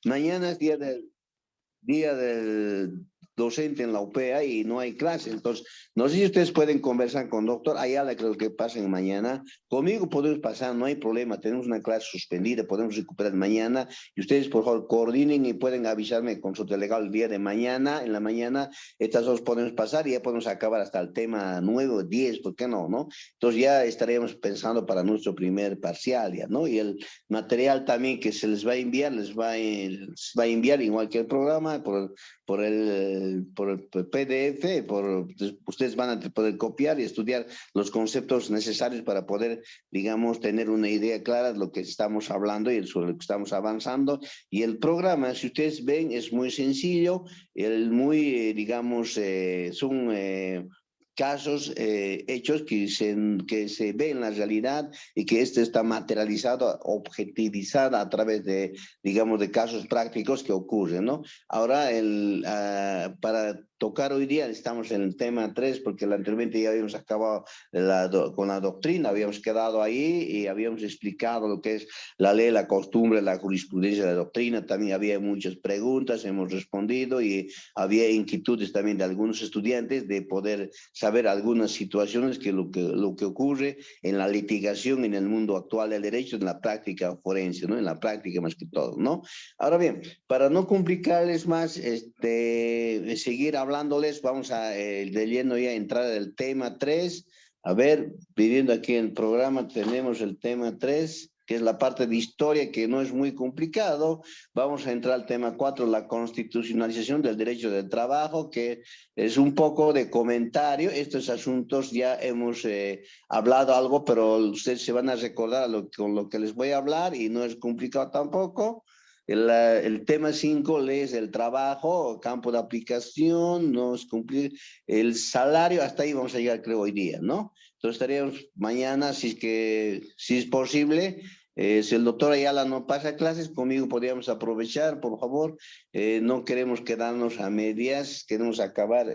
Mañana es día del docente en la UPEA y no hay clase. Entonces, no sé si ustedes pueden conversar con doctor Ayala, creo que pasen mañana. Conmigo podemos pasar, no hay problema. Tenemos una clase suspendida, podemos recuperar mañana. Y ustedes, por favor, coordinen y pueden avisarme con su delegado el día de mañana. En la mañana, estas dos podemos pasar y ya podemos acabar hasta el tema 9, 10, ¿por qué no? ¿No? Entonces ya estaríamos pensando para nuestro primer parcial, ¿ya? ¿No? Y el material también que se les va a enviar, les va a enviar igual que el programa por el PDF, ustedes van a poder copiar y estudiar los conceptos necesarios para poder, digamos, tener una idea clara de lo que estamos hablando y sobre lo que estamos avanzando. Y el programa, si ustedes ven, es muy sencillo, digamos, son casos, hechos que se ven en la realidad y que este está materializado, objetivizado a través de, digamos, de casos prácticos que ocurren, ¿no? Ahora, para tocar hoy día, estamos en el tema 3, porque anteriormente ya habíamos acabado con la doctrina, habíamos quedado ahí y habíamos explicado lo que es la ley, la costumbre, la jurisprudencia, la doctrina. También había muchas preguntas, hemos respondido y había inquietudes también de algunos estudiantes de poder saber algunas situaciones que lo que ocurre en la litigación en el mundo actual del derecho, en la práctica forense, ¿no? En la práctica más que todo, ¿no? Ahora bien, para no complicarles más, seguir hablándoles, vamos a de lleno ya entrar al tema 3. A ver, viviendo aquí en el programa tenemos el tema 3, que es la parte de historia, que no es muy complicado. Vamos a entrar al tema 4, la constitucionalización del derecho del trabajo, que es un poco de comentario. Estos asuntos ya hemos hablado algo, pero ustedes se van a recordar con lo que les voy a hablar y no es complicado tampoco. El tema 5, leyes del trabajo, campo de aplicación, no es cumplir el salario, hasta ahí vamos a llegar creo hoy día, ¿no? Entonces estaríamos mañana, si es posible, si el doctor Ayala no pasa clases, conmigo podríamos aprovechar, por favor. No queremos quedarnos a medias, queremos acabar,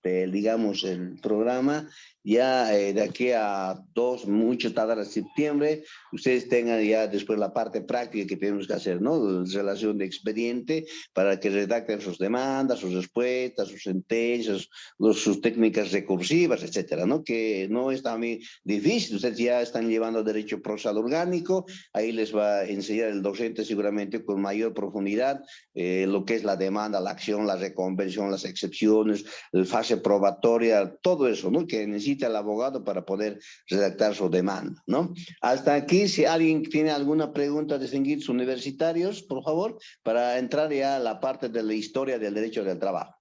digamos, el programa ya de aquí a mucho tardar a septiembre. Ustedes tengan ya después la parte práctica que tenemos que hacer, ¿no? Relación de expediente para que redacten sus demandas, sus respuestas, sus sentencias, sus técnicas recursivas, etcétera, ¿no? Que no es también difícil. Ustedes ya están llevando derecho procesal orgánico, ahí les va a enseñar el docente seguramente con mayor profundidad lo que es la demanda, la acción, la reconvención, las excepciones, la fase probatoria, todo eso, ¿no? Que necesita el abogado para poder redactar su demanda, ¿no? Hasta aquí, si alguien tiene alguna pregunta de distinguidos universitarios, por favor, para entrar ya a la parte de la historia del derecho del trabajo.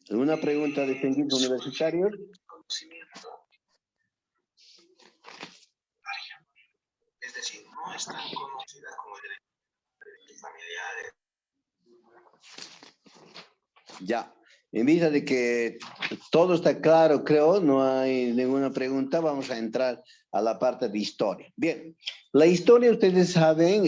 ¿Alguna pregunta de distinguidos universitarios? Es decir, no es tan conocida como el derecho familiar. Ya, en vista de que todo está claro, creo, no hay ninguna pregunta, vamos a entrar a la parte de historia. Bien, la historia, ustedes saben,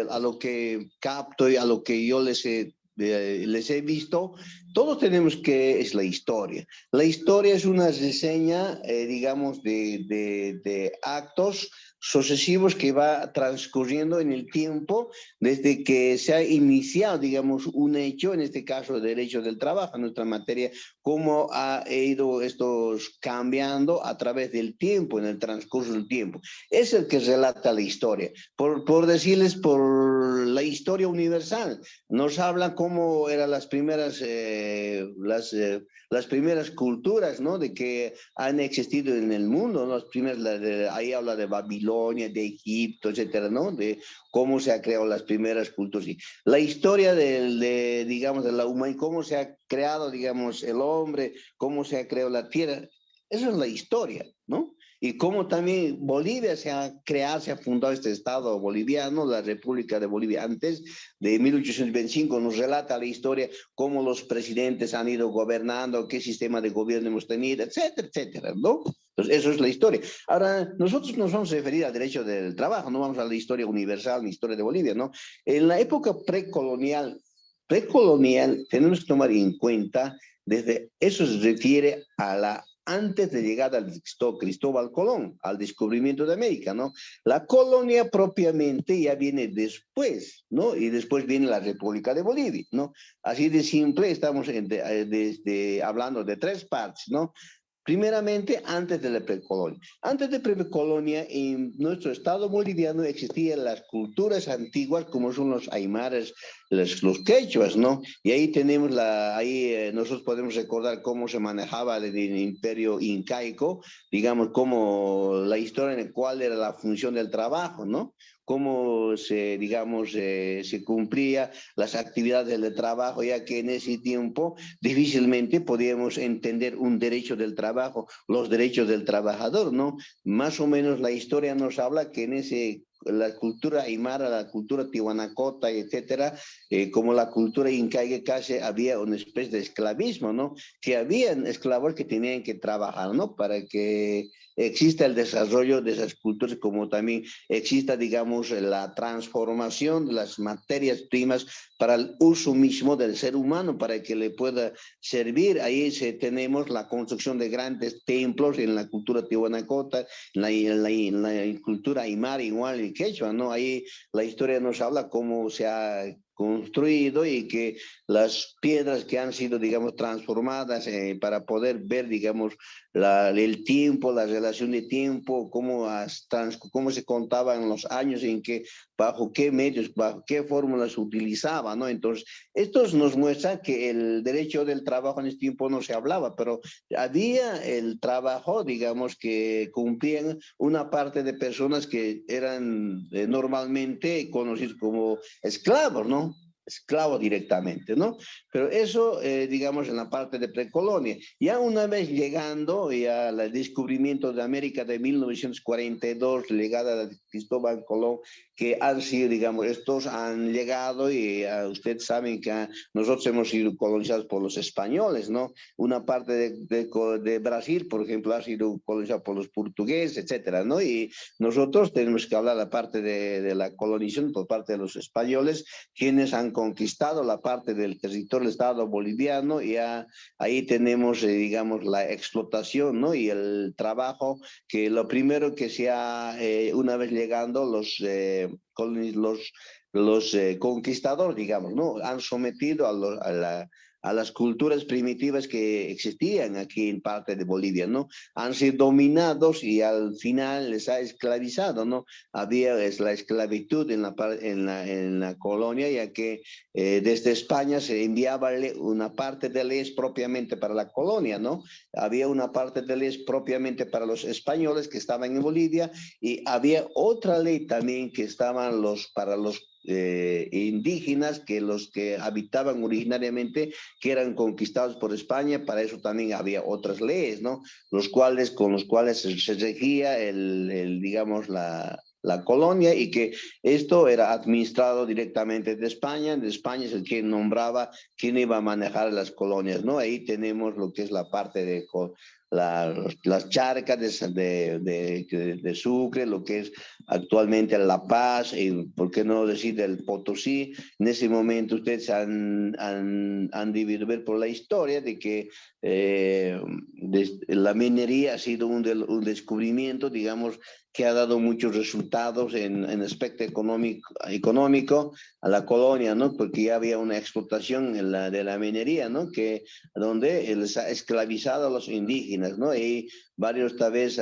a lo que capto y a lo que yo les he visto, todos tenemos que es la historia. La historia es una reseña, digamos, de actos sucesivos que va transcurriendo en el tiempo desde que se ha iniciado, digamos, un hecho, en este caso el derecho del trabajo, nuestra materia, cómo ha ido estos cambiando a través del tiempo, en el transcurso del tiempo. Es el que relata la historia. Por decirles, por la historia universal, nos habla cómo eran las primeras culturas, ¿no? De que han existido en el mundo, ¿no? Ahí habla de Babilonia, de Egipto, etcétera, ¿no? De cómo se han creado las primeras culturas. La historia digamos, de la humanidad, cómo se ha creado, digamos, el hombre, cómo se ha creado la tierra. Eso es la historia, ¿no? Y cómo también Bolivia se ha creado, se ha fundado este Estado boliviano, la República de Bolivia, antes de 1825, nos relata la historia, cómo los presidentes han ido gobernando, qué sistema de gobierno hemos tenido, etcétera, etcétera, ¿no? Entonces, eso es la historia. Ahora, nosotros nos vamos a referir al derecho del trabajo, no vamos a la historia universal ni historia de Bolivia, ¿no? En la época precolonial, tenemos que tomar en cuenta Desde eso se refiere a la antes de llegar al Cristóbal Colón, al descubrimiento de América, ¿no? La colonia propiamente ya viene después, ¿no? Y después viene la República de Bolivia, ¿no? Así de simple, estamos hablando de tres partes, ¿no? Primeramente, antes de la precolonia. Antes de precolonia, en nuestro estado boliviano existían las culturas antiguas, como son los aymaras, los quechuas, ¿no? Y ahí tenemos nosotros podemos recordar cómo se manejaba el imperio incaico, digamos, cómo la historia en la cual era la función del trabajo, ¿no? Cómo se, digamos, se cumplía las actividades del trabajo, ya que en ese tiempo difícilmente podíamos entender un derecho del trabajo, los derechos del trabajador, ¿no? Más o menos la historia nos habla que la cultura aymara, la cultura tihuanacota, etcétera, como la cultura incaica, casi había una especie de esclavismo, ¿no? Que habían esclavos que tenían que trabajar, ¿no? Para que exista el desarrollo de esas culturas, como también exista, digamos, la transformación de las materias primas para el uso mismo del ser humano, para que le pueda servir. Ahí tenemos la construcción de grandes templos en la cultura tihuanacota, en la cultura aymara igual y quechua, ¿no? Ahí la historia nos habla cómo se ha construido y que las piedras que han sido, digamos, transformadas para poder ver, digamos, el tiempo, la relación de tiempo, cómo se contaban los años en que, bajo qué medios, bajo qué fórmulas se utilizaba, ¿no? Entonces, esto nos muestra que el derecho del trabajo en este tiempo no se hablaba, pero había el trabajo, digamos, que cumplían una parte de personas que eran normalmente conocidos como esclavos, ¿no? Esclavo directamente, ¿no? Pero eso, digamos, en la parte de precolonia. Ya una vez llegando ya al descubrimiento de América de 1942, llegada de Cristóbal Colón, que han sido, digamos, estos han llegado y ustedes saben que nosotros hemos sido colonizados por los españoles, ¿no? Una parte de Brasil, por ejemplo, ha sido colonizada por los portugueses, etcétera, ¿no? Y nosotros tenemos que hablar la parte de la colonización por parte de los españoles, quienes han conquistado la parte del territorio del Estado boliviano, y ahí tenemos, digamos, la explotación, ¿no? Y el trabajo, que lo primero que se ha, una vez llegando los conquistadores, digamos, ¿no? Han sometido a las culturas primitivas que existían aquí en parte de Bolivia, ¿no? Han sido dominados y al final les ha esclavizado, ¿no? Había la esclavitud en la colonia, ya que desde España se enviaba una parte de leyes propiamente para la colonia, ¿no? Había una parte de leyes propiamente para los españoles que estaban en Bolivia, y había otra ley también que estaban para los indígenas, que los que habitaban originariamente, que eran conquistados por España. Para eso también había otras leyes, ¿no? Con los cuales se regía digamos, la colonia, y que esto era administrado directamente de España. De España es el que nombraba quién iba a manejar las colonias, ¿no? Ahí tenemos lo que es la parte de las charcas de Sucre, lo que es actualmente La Paz, y por qué no decir el Potosí. En ese momento ustedes han debido ver por la historia de que la minería ha sido un descubrimiento, digamos, que ha dado muchos resultados en aspecto económico a la colonia, ¿no? Porque ya había una explotación de la minería, ¿no? Donde les ha esclavizado a los indígenas, ¿no? Y varios tal vez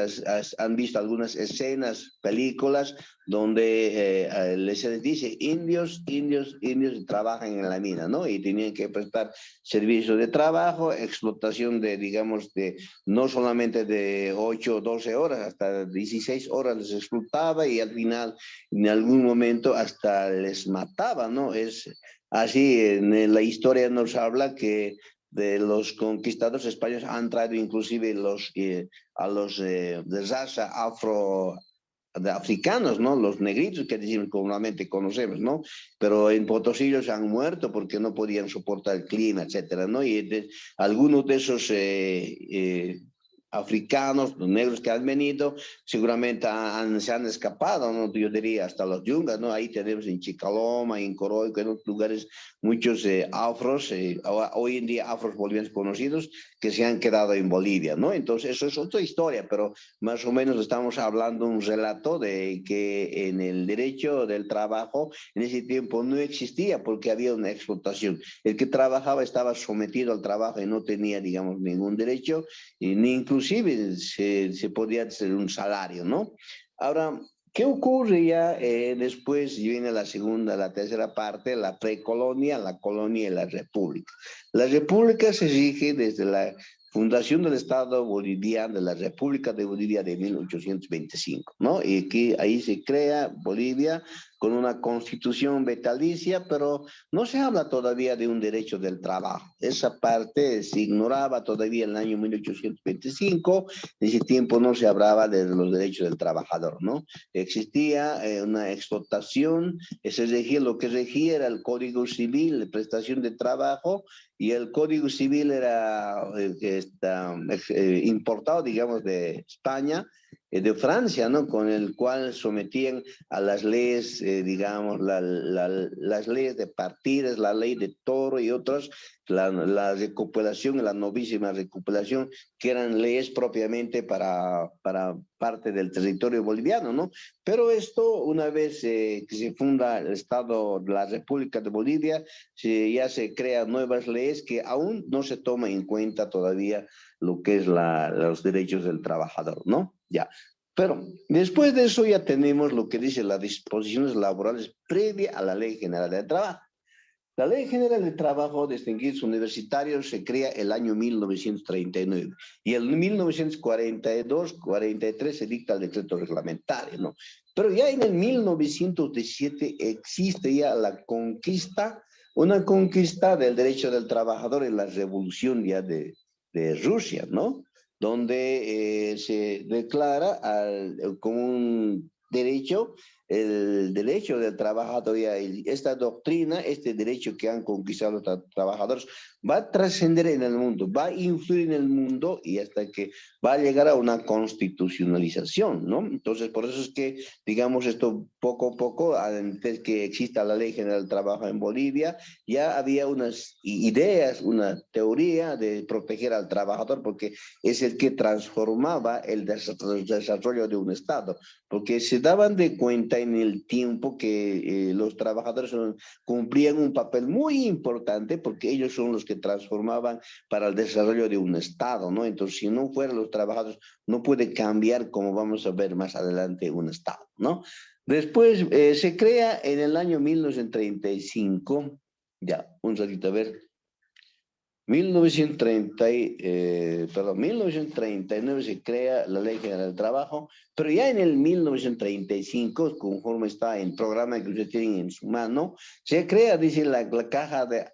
han visto algunas escenas, películas, donde les dice indios, indios, indios trabajan en la mina, ¿no? Y tenían que prestar servicio de trabajo, explotación digamos, no solamente de 8 o 12 horas, hasta 16 horas les explotaba, y al final, en algún momento, hasta les mataba, ¿no? Es así, en la historia nos habla que de los conquistadores españoles han traído inclusive a los de raza de africanos, ¿no? Los negritos que decimos, normalmente conocemos, ¿no? Pero en Potosí ellos han muerto porque no podían soportar el clima, etcétera, ¿no? Y algunos de esos africanos, los negros que han venido, seguramente se han escapado, ¿no? Yo diría hasta los yungas, ¿no? Ahí tenemos en Chicaloma, en Coroico, en otros lugares, muchos afros, hoy en día afros bolivianos conocidos, que se han quedado en Bolivia, ¿no? Entonces, eso es otra historia, pero más o menos estamos hablando un relato de que en el derecho del trabajo, en ese tiempo no existía porque había una explotación. El que trabajaba estaba sometido al trabajo y no tenía, digamos, ningún derecho, ni inclusive se podía hacer un salario, ¿no? Ahora, ¿qué ocurre ya después? Viene la segunda, la tercera parte, la precolonia, la colonia y la república. La república se rige desde la fundación del Estado boliviano, de la República de Bolivia de 1825, ¿no? Y aquí, ahí se crea Bolivia con una constitución vitalicia, pero no se habla todavía de un derecho del trabajo. Esa parte se ignoraba todavía en el año 1825, en ese tiempo no se hablaba de los derechos del trabajador, ¿no? Existía una explotación, se regía, lo que regía era el Código Civil de prestación de trabajo, y el Código Civil era importado, digamos, de España, de Francia, ¿no? Con el cual sometían a las leyes, digamos, las leyes de partidas, la ley de toro y otras, la recopilación, la novísima recopilación, que eran leyes propiamente para parte del territorio boliviano, ¿no? Pero esto, una vez que se funda el Estado, la República de Bolivia, ya se crean nuevas leyes que aún no se toma en cuenta todavía lo que es los derechos del trabajador, ¿no? Ya. Pero después de eso ya tenemos lo que dice las disposiciones laborales previa a la Ley General del Trabajo. La Ley General de Trabajo de distinguidos universitarios se crea el año 1939 y en 1942-43 se dicta el decreto reglamentario, ¿no? Pero ya en el 1917 existe ya la conquista, una conquista del derecho del trabajador en la revolución ya de Rusia, ¿no? Donde se declara como un derecho el derecho del trabajador y esta doctrina, este derecho que han conquistado los trabajadores, va a trascender en el mundo, va a influir en el mundo y hasta que va a llegar a una constitucionalización, ¿no? Entonces, por eso es que, digamos, esto poco a poco, antes que exista la Ley General del Trabajo en Bolivia, ya había unas ideas, una teoría de proteger al trabajador, porque es el que transformaba el desarrollo de un Estado, porque se daban de cuenta en el tiempo que los trabajadores cumplían un papel muy importante porque ellos son los que transformaban para el desarrollo de un Estado, ¿no? Entonces, si no fueran los trabajadores, no puede cambiar, como vamos a ver más adelante, un Estado, ¿no? Después se crea en el año 1935, ya, un ratito a ver, 1939 se crea la Ley General del Trabajo, pero ya en el 1935, conforme está en el programa que ustedes tienen en su mano, se crea, dice, la caja de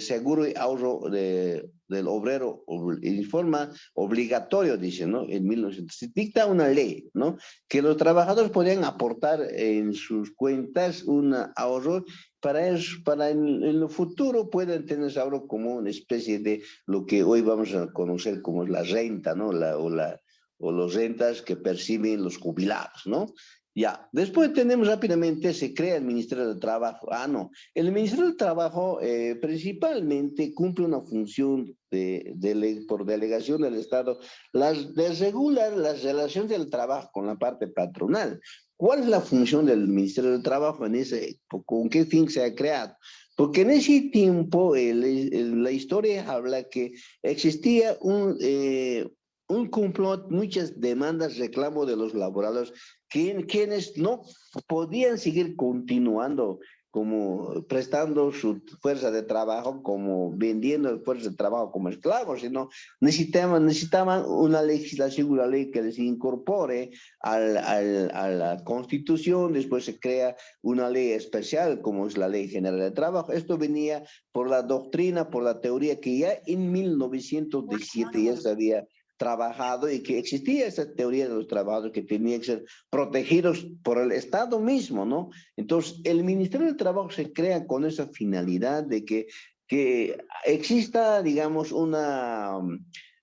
seguro y ahorro del obrero en forma obligatoria, dice, ¿no? En 1900 se dicta una ley, ¿no? Que los trabajadores podían aportar en sus cuentas un ahorro para en lo futuro pueden tener ahorro como una especie de lo que hoy vamos a conocer como la renta, ¿no? O las rentas que perciben los jubilados, ¿no? Ya, después tenemos rápidamente, se crea el Ministerio del Trabajo. Ah, no, el Ministerio del Trabajo principalmente cumple una función por delegación del Estado, de regular las relaciones del trabajo con la parte patronal. ¿Cuál es la función del Ministerio del Trabajo en con qué fin se ha creado? Porque en ese tiempo la historia habla que existía un complot, muchas demandas, reclamos de los laboradores, quienes no podían seguir continuando como prestando su fuerza de trabajo, como vendiendo fuerza de trabajo como esclavos, sino necesitaban una legislación, una ley que les incorpore a la Constitución. Después se crea una ley especial como es la Ley General de Trabajo. Esto venía por la doctrina, por la teoría que ya en 1917 ya se había trabajado y que existía esa teoría de los trabajadores que tenían que ser protegidos por el Estado mismo, ¿no? Entonces, el Ministerio del Trabajo se crea con esa finalidad de que exista, digamos,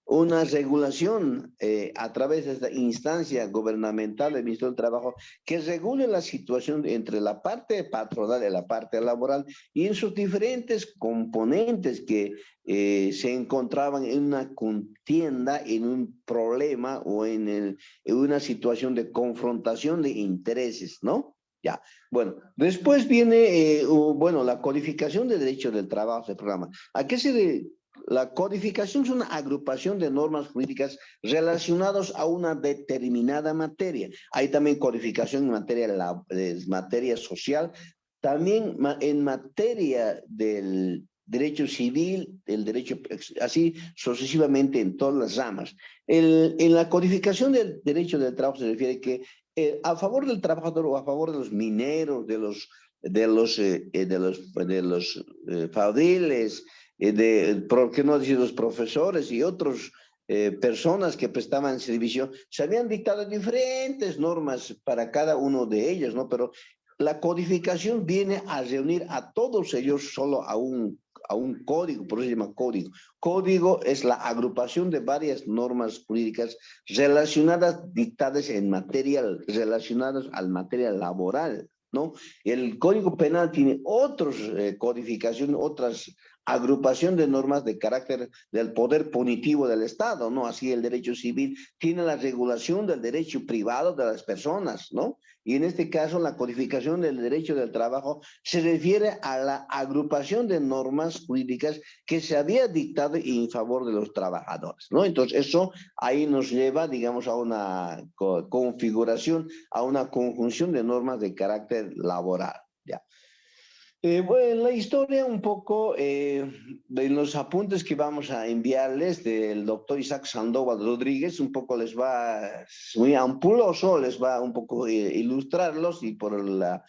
una regulación a través de esta instancia gubernamental del Ministerio del Trabajo que regule la situación entre la parte patronal y la parte laboral y en sus diferentes componentes que se encontraban en una contienda, en un problema o en una situación de confrontación de intereses, ¿no? Ya, bueno, después viene, bueno, la codificación de derechos del trabajo del programa. ¿A qué se La codificación es una agrupación de normas jurídicas relacionadas a una determinada materia. Hay también codificación en materia social, también en materia del derecho civil, el derecho, así sucesivamente en todas las ramas. En la codificación del derecho del trabajo se refiere que a favor del trabajador o a favor de los mineros, de los fabriles, ¿por qué no decir los profesores y otros personas que prestaban servicio, se habían dictado diferentes normas para cada uno de ellos, ¿no? Pero la codificación viene a reunir a todos ellos solo a un código, por eso se llama código. Código es la agrupación de varias normas jurídicas dictadas en materia, relacionadas al materia laboral, ¿no? El Código Penal tiene otras codificaciones, otras agrupación de normas de carácter del poder punitivo del Estado, ¿no? Así el derecho civil tiene la regulación del derecho privado de las personas, ¿no? Y en este caso, la codificación del derecho del trabajo se refiere a la agrupación de normas jurídicas que se había dictado en favor de los trabajadores, ¿no? Entonces, eso ahí nos lleva, digamos, a una configuración, a una conjunción de normas de carácter laboral, ¿ya? Bueno, la historia un poco de los apuntes que vamos a enviarles del doctor Isaac Sandoval Rodríguez, un poco les va, muy ampuloso, les va un poco ilustrarlos y por la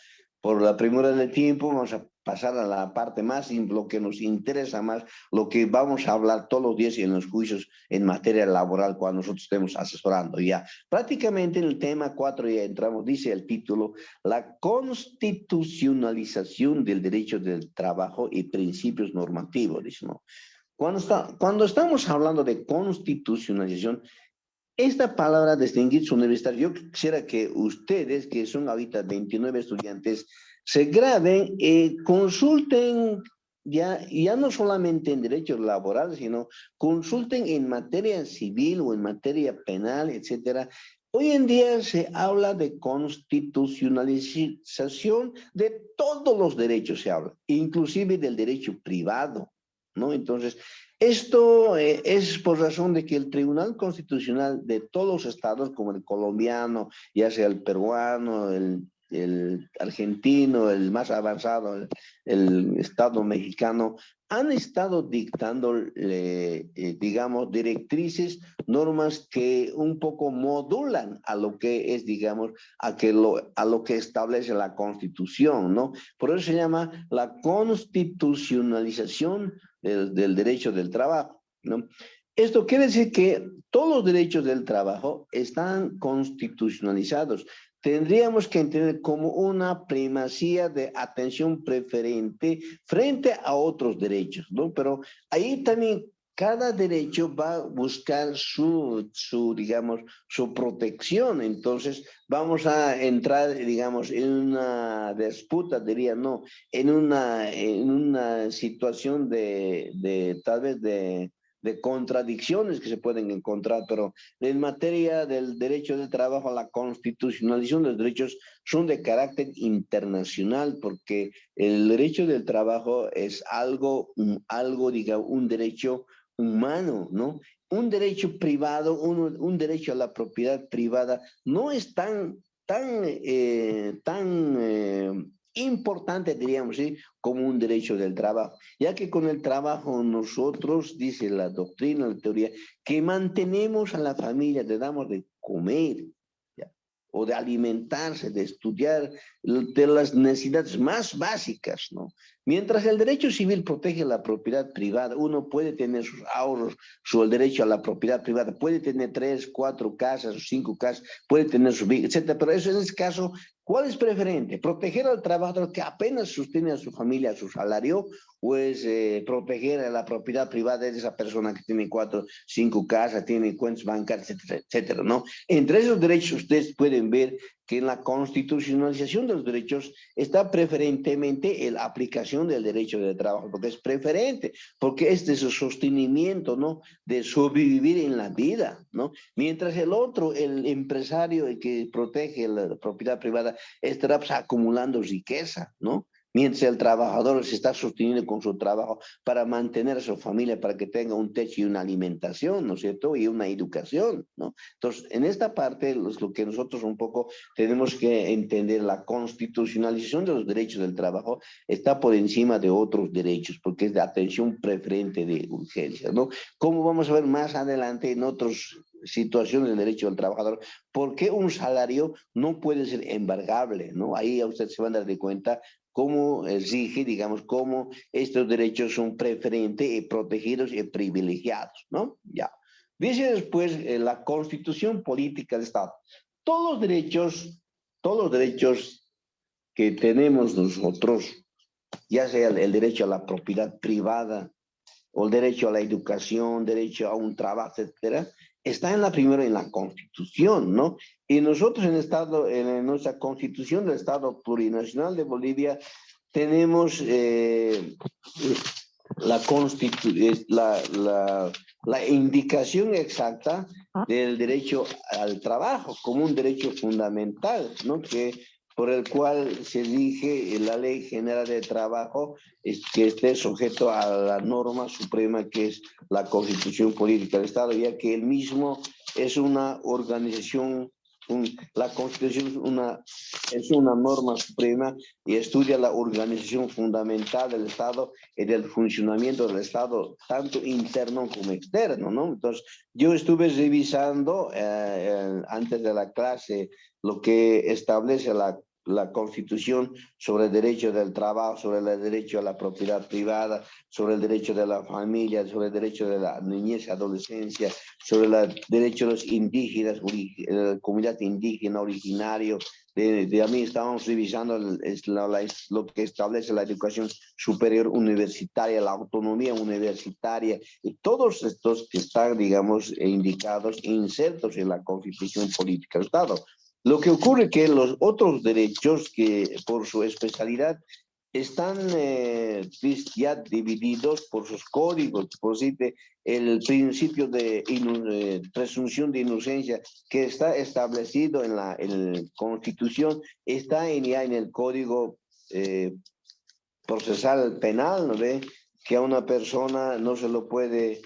premura del tiempo vamos a pasar a la parte más, lo que nos interesa más, lo que vamos a hablar todos los días en los juicios en materia laboral cuando nosotros estemos asesorando ya. Prácticamente en el tema 4 ya entramos, dice el título, la constitucionalización del derecho del trabajo y principios normativos, dice, ¿no? Cuando estamos hablando de constitucionalización, esta palabra distinguir universitario, yo quisiera que ustedes, que son ahorita 29 estudiantes, se graben, consulten ya no solamente en derechos laborales, sino consulten en materia civil o en materia penal, etcétera. Hoy en día se habla de constitucionalización de todos los derechos, se habla, inclusive del derecho privado, ¿no? Entonces, esto es por razón de que el Tribunal Constitucional de todos los estados, como el colombiano, ya sea el peruano, el argentino, el más avanzado, el estado mexicano, han estado dictando, digamos, directrices, normas que un poco modulan a lo que es, digamos, a lo que establece la Constitución, ¿no? Por eso se llama la constitucionalización del derecho del trabajo, ¿no? Esto quiere decir que todos los derechos del trabajo están constitucionalizados. Tendríamos que entender como una primacía de atención preferente frente a otros derechos, ¿no? Pero ahí también cada derecho va a buscar digamos, su protección. Entonces, vamos a entrar, digamos, en una disputa, diría, no, en una situación tal vez de contradicciones que se pueden encontrar, pero en materia del derecho del trabajo, la constitucionalización de los derechos son de carácter internacional, porque el derecho del trabajo es algo, diga, un derecho humano, ¿no? Un derecho privado, un derecho a la propiedad privada no es tan importante, diríamos, ¿sí? Como un derecho del trabajo, ya que con el trabajo nosotros, dice la doctrina, la teoría, que mantenemos a la familia, le damos de comer, ¿ya? O de alimentarse, de estudiar, de las necesidades más básicas, ¿no? Mientras el derecho civil protege la propiedad privada, uno puede tener sus ahorros, el derecho a la propiedad privada, puede tener 3, 4 casas o 5 casas, puede tener su vida, etcétera, pero eso en ese caso ¿Cuál es preferente? ¿Proteger al trabajador que apenas sostiene a su familia, a su salario? ¿O es proteger a la propiedad privada de esa persona que tiene 4, 5 casas, tiene cuentas bancarias, etcétera, etcétera, ¿no? Entre esos derechos ustedes pueden ver que en la constitucionalización de los derechos está preferentemente la aplicación del derecho de trabajo, porque es preferente, porque es de su sostenimiento, ¿no? De sobrevivir en la vida, ¿no? Mientras el otro, el empresario, el que protege la propiedad privada, estará pues, acumulando riqueza, ¿no? Mientras el trabajador se está sosteniendo con su trabajo para mantener a su familia, para que tenga un techo y una alimentación, ¿no es cierto? Y una educación, ¿no? Entonces, en esta parte, lo que nosotros un poco tenemos que entender, la constitucionalización de los derechos del trabajo está por encima de otros derechos, porque es de atención preferente de urgencia, ¿no? Como vamos a ver más adelante en otros situaciones del derecho del trabajador, ¿por qué un salario no puede ser embargable? ¿No? Ahí a usted se van a dar de cuenta cómo exige, digamos, cómo estos derechos son preferentes y protegidos y privilegiados, ¿no? Ya. Dice después la Constitución Política de Estado. Todos los derechos que tenemos nosotros, ya sea el derecho a la propiedad privada, o el derecho a la educación, derecho a un trabajo, etcétera, está en la primera en la Constitución, ¿no? Y nosotros en nuestra Constitución del Estado Plurinacional de Bolivia tenemos la, la indicación exacta del derecho al trabajo como un derecho fundamental, ¿no? Que por el cual se rige la Ley General de Trabajo, que esté sujeto a la norma suprema que es la Constitución Política del Estado, ya que el mismo es una organización, la Constitución es una norma suprema y estudia la organización fundamental del Estado y del funcionamiento del Estado, tanto interno como externo, ¿no? Entonces, yo estuve revisando antes de la clase lo que establece la Constitución sobre el derecho del trabajo, sobre el derecho a la propiedad privada, sobre el derecho de la familia, sobre el derecho de la niñez y adolescencia, sobre el derecho de los indígenas, comunidad indígena originario. A mí estábamos revisando lo que establece la educación superior universitaria, la autonomía universitaria, y todos estos que están, digamos, indicados, insertos en la Constitución Política del Estado. Lo que ocurre es que los otros derechos que por su especialidad están ya divididos por sus códigos, por decirte, el principio de presunción de inocencia que está establecido en la Constitución, está ya en el Código Procesal Penal, ¿no ve? Que a una persona no se lo puede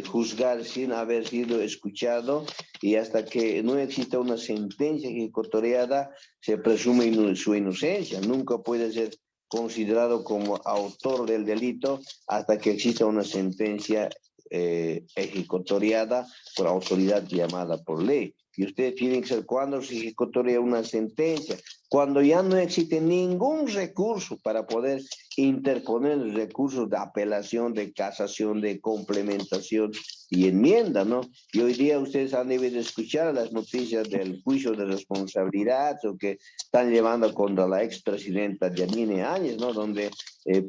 juzgar sin haber sido escuchado, y hasta que no exista una sentencia ejecutoriada se presume su inocencia. Nunca puede ser considerado como autor del delito hasta que exista una sentencia ejecutoriada por autoridad llamada por ley. Y ustedes tienen que saber cuándo se ejecutoria una sentencia, cuando ya no existe ningún recurso para poder interponer recursos de apelación, de casación, de complementación y enmienda, ¿no? Y hoy día ustedes han debido escuchar las noticias del juicio de responsabilidad o que están llevando contra la expresidenta Yanine Áñez, ¿no? Donde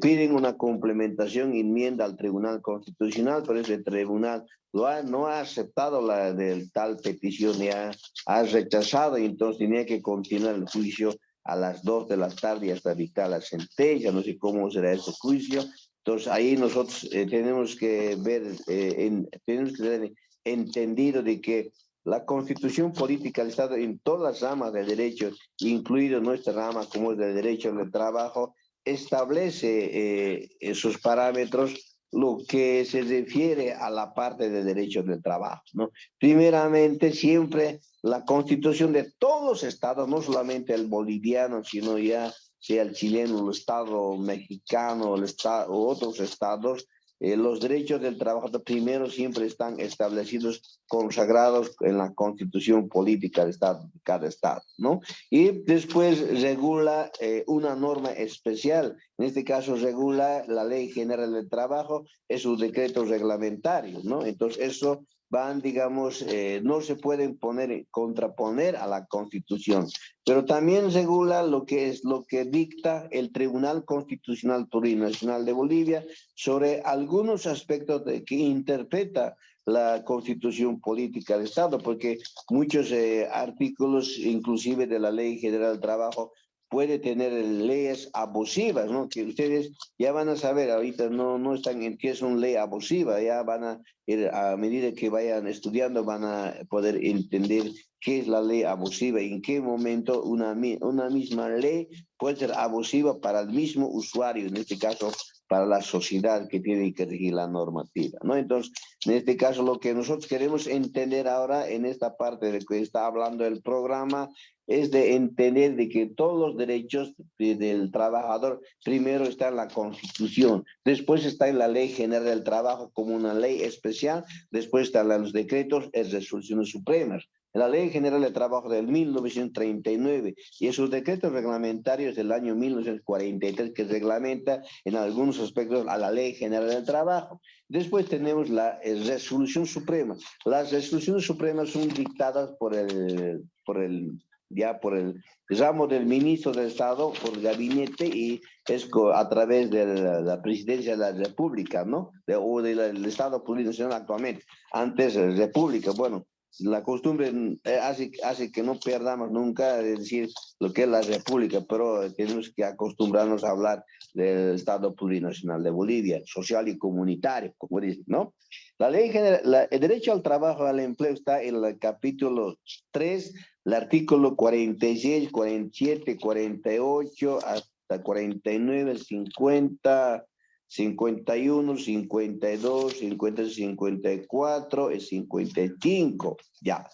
piden una complementación, enmienda al Tribunal Constitucional, pero ese tribunal no ha aceptado la del tal petición, ya ha rechazado, y entonces tenía que continuar el juicio a las 2 de la tarde hasta dictar la sentencia. No sé cómo será ese juicio. Entonces ahí nosotros tenemos que ver, tenemos que tener entendido de que la Constitución Política del Estado en todas las ramas del derecho, incluido nuestra rama como es del derecho del trabajo, establece esos parámetros, lo que se refiere a la parte de derechos del trabajo, ¿no? Primeramente, siempre la Constitución de todos los estados, no solamente el boliviano, sino ya sea el chileno, el estado mexicano, o otros estados, los derechos del trabajador primero siempre están establecidos, consagrados en la Constitución Política de Estado, de cada estado, ¿no? Y después regula una norma especial, en este caso regula la Ley General del Trabajo, es un decreto reglamentario, ¿no? Entonces eso van, digamos, no se pueden contraponer a la Constitución, pero también regula lo que es lo que dicta el Tribunal Constitucional Plurinacional de Bolivia sobre algunos aspectos que interpreta la Constitución Política del Estado, porque muchos artículos, inclusive de la Ley General del Trabajo, puede tener leyes abusivas, ¿no? Que ustedes ya van a saber, ahorita no están en qué es una ley abusiva, ya van a ir, a medida que vayan estudiando, van a poder entender qué es la ley abusiva y en qué momento una misma ley puede ser abusiva para el mismo usuario, en este caso para la sociedad que tiene que regir la normativa, ¿no? Entonces, en este caso, lo que nosotros queremos entender ahora en esta parte de que está hablando el programa es de entender de que todos los derechos del trabajador primero está en la Constitución, después está en la Ley General del Trabajo como una ley especial, después están los decretos y resoluciones supremas. La Ley General del Trabajo del 1939 y esos decretos reglamentarios del año 1943 que reglamenta en algunos aspectos a la Ley General del Trabajo. Después tenemos la resolución suprema. Las resoluciones supremas son dictadas por el ramo del ministro del Estado, por el gabinete y es a través de la presidencia de la República, ¿no? O del Estado plurinacional actualmente. Antes, República, bueno, la costumbre hace que no perdamos nunca de decir lo que es la República, pero tenemos que acostumbrarnos a hablar del Estado plurinacional de Bolivia, social y comunitario, como dicen, ¿no? La ley general, el derecho al trabajo y al empleo está en el capítulo 3, el artículo 46, 47, 48, hasta 49, 50, 51, 52, 50, 54 y 55. Ya.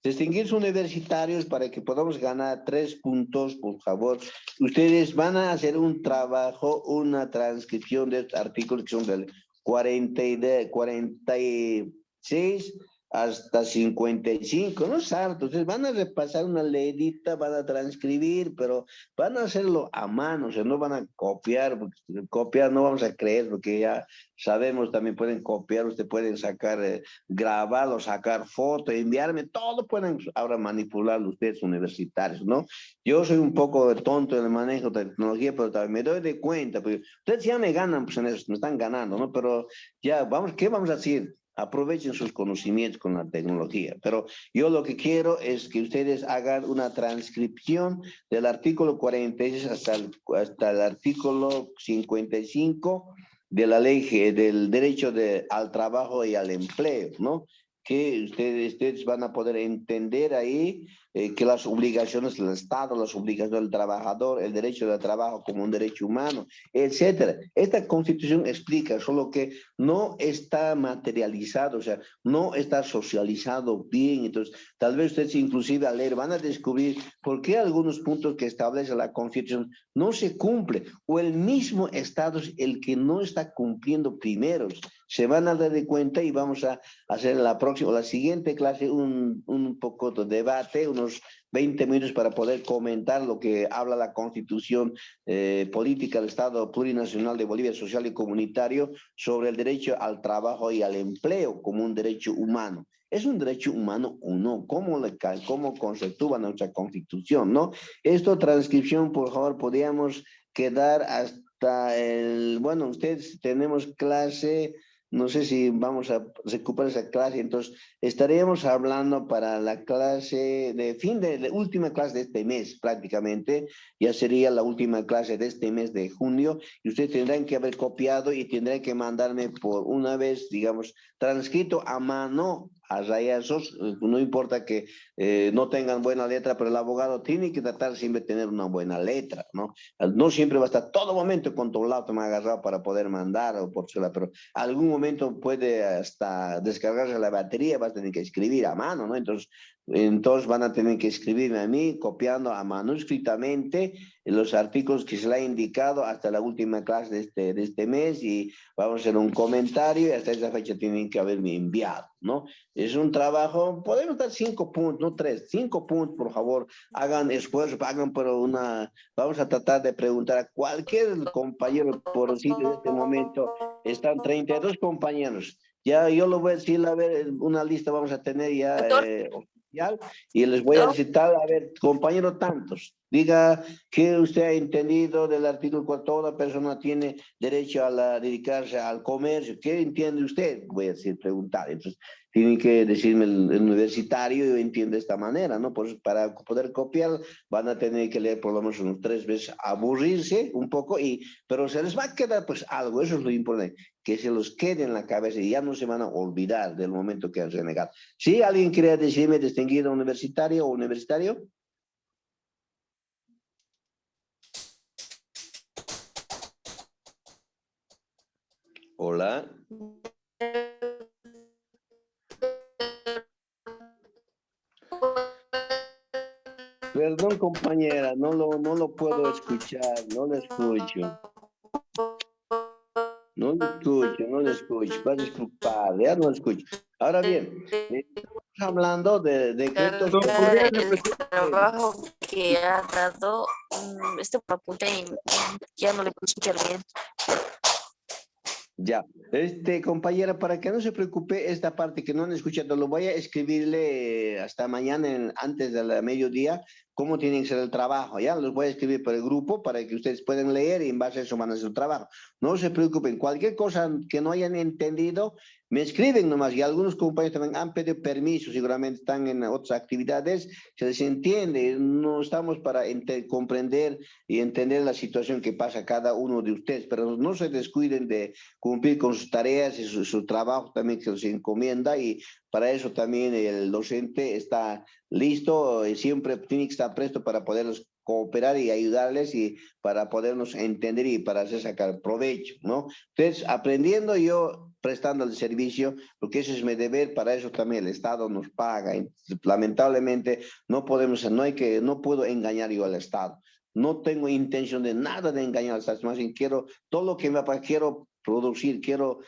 Distinguirse universitarios para que podamos ganar 3 puntos, por favor. Ustedes van a hacer un trabajo, una transcripción de estos artículos que son del 46 hasta 55, no es harto. Entonces van a repasar una leidita, van a transcribir, pero van a hacerlo a mano, o sea, no van a copiar, porque copiar no vamos a creer, porque ya sabemos, también pueden copiar, ustedes pueden sacar grabado, sacar foto, enviarme, todo pueden ahora manipularlo ustedes universitarios, ¿no? Yo soy un poco tonto en el manejo de tecnología, pero también me doy de cuenta, porque ustedes ya me ganan, pues en eso, me están ganando, ¿no? Pero ya, vamos, ¿qué vamos a hacer? Aprovechen sus conocimientos con la tecnología. Pero yo lo que quiero es que ustedes hagan una transcripción del artículo 46 hasta el artículo 55 de la ley del derecho al trabajo y al empleo, ¿no? Que ustedes van a poder entender ahí que las obligaciones del Estado, las obligaciones del trabajador, el derecho del trabajo como un derecho humano, etcétera. Esta Constitución explica, solo que no está materializado, o sea, no está socializado bien. Entonces, tal vez ustedes inclusive al leer van a descubrir por qué algunos puntos que establece la Constitución no se cumple, o el mismo Estado es el que no está cumpliendo primero. Se van a dar de cuenta y vamos a hacer la siguiente clase un poco de debate, unos 20 minutos para poder comentar lo que habla la Constitución Política del Estado Plurinacional de Bolivia Social y Comunitario sobre el derecho al trabajo y al empleo como un derecho humano. ¿Es un derecho humano o no? ¿Cómo conceptúa nuestra Constitución, no? Esta transcripción, por favor, podríamos quedar hasta bueno, ustedes tenemos clase, no sé si vamos a recuperar esa clase, entonces estaríamos hablando para la clase de última clase de este mes prácticamente, ya sería la última clase de este mes de junio, y ustedes tendrán que haber copiado y tendrán que mandarme por una vez, digamos, transcrito a mano, a rayazos, no importa que no tengan buena letra, pero el abogado tiene que tratar siempre de tener una buena letra, ¿no? No siempre va a estar todo momento controlado, me ha agarrado para poder mandar o por celular, pero algún momento puede hasta descargarse la batería, vas a tener que escribir a mano, ¿no? Entonces van a tener que escribirme a mí, copiando a manuscritamente los artículos que se le ha indicado hasta la última clase de este mes y vamos a hacer un comentario y hasta esa fecha tienen que haberme enviado, ¿no? Es un trabajo, podemos dar 5 puntos, no 3, 5 puntos, por favor, hagan esfuerzo, hagan pero vamos a tratar de preguntar a cualquier compañero por decir en este momento, están 32 compañeros. Ya yo lo voy a decir, a ver, una lista vamos a tener ya Doctor, oficial y les voy a doctor, citar, a ver, compañero tantos, diga que usted ha entendido del artículo 4, toda persona tiene derecho a dedicarse al comercio, ¿qué entiende usted? Voy a decir, preguntar, entonces tienen que decirme el universitario, yo entiendo de esta manera, ¿no? Pues para poder copiar van a tener que leer por lo menos unos 3 veces, aburrirse un poco, pero se les va a quedar pues algo, eso es lo importante, que se los quede en la cabeza y ya no se van a olvidar del momento que han renegado. ¿Sí? ¿Alguien quiere decirme, distinguido universitario o universitario? Hola. Perdón, compañera, no lo puedo escuchar, no lo escucho. No lo escucho. Va a disculpar, ya no lo escucho. Ahora bien, estamos hablando de decretos que ¿Podría el repetir? trabajo que ha dado este apunta y ya no le puedo escuchar bien. ya, compañera, para que no se preocupe, esta parte que no han escuchado, lo voy a escribirle hasta mañana, antes de la mediodía, cómo tiene que ser el trabajo, ya, los voy a escribir por el grupo para que ustedes puedan leer y en base a eso van a hacer su trabajo. No se preocupen, cualquier cosa que no hayan entendido, me escriben nomás, y algunos compañeros también han pedido permiso, seguramente están en otras actividades, se les entiende, no estamos para comprender y entender la situación que pasa cada uno de ustedes, pero no se descuiden de cumplir con sus tareas y su trabajo también que se encomienda, y para eso también el docente está listo y siempre tiene que estar presto para poderlos cooperar y ayudarles y para podernos entender y para hacer sacar provecho, ¿no? Entonces, aprendiendo yo, prestando el servicio, porque ese es mi deber, para eso también el Estado nos paga. Y, lamentablemente, no puedo engañar yo al Estado. No tengo intención de nada de engañar al Estado, más bien quiero todo lo que me pasa, quiero producir, quiero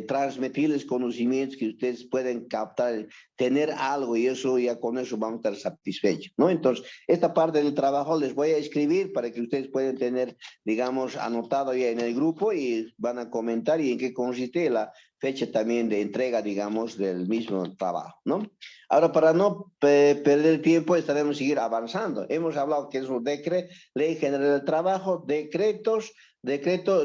transmitirles conocimientos que ustedes pueden captar, tener algo, y eso ya con eso vamos a estar satisfechos, ¿no? Entonces, esta parte del trabajo les voy a escribir para que ustedes puedan tener, digamos, anotado ya en el grupo y van a comentar y en qué consiste la fecha también de entrega, digamos, del mismo trabajo, ¿no? Ahora, para no perder tiempo, estaremos seguir avanzando. Hemos hablado que es un ley general del trabajo, decreto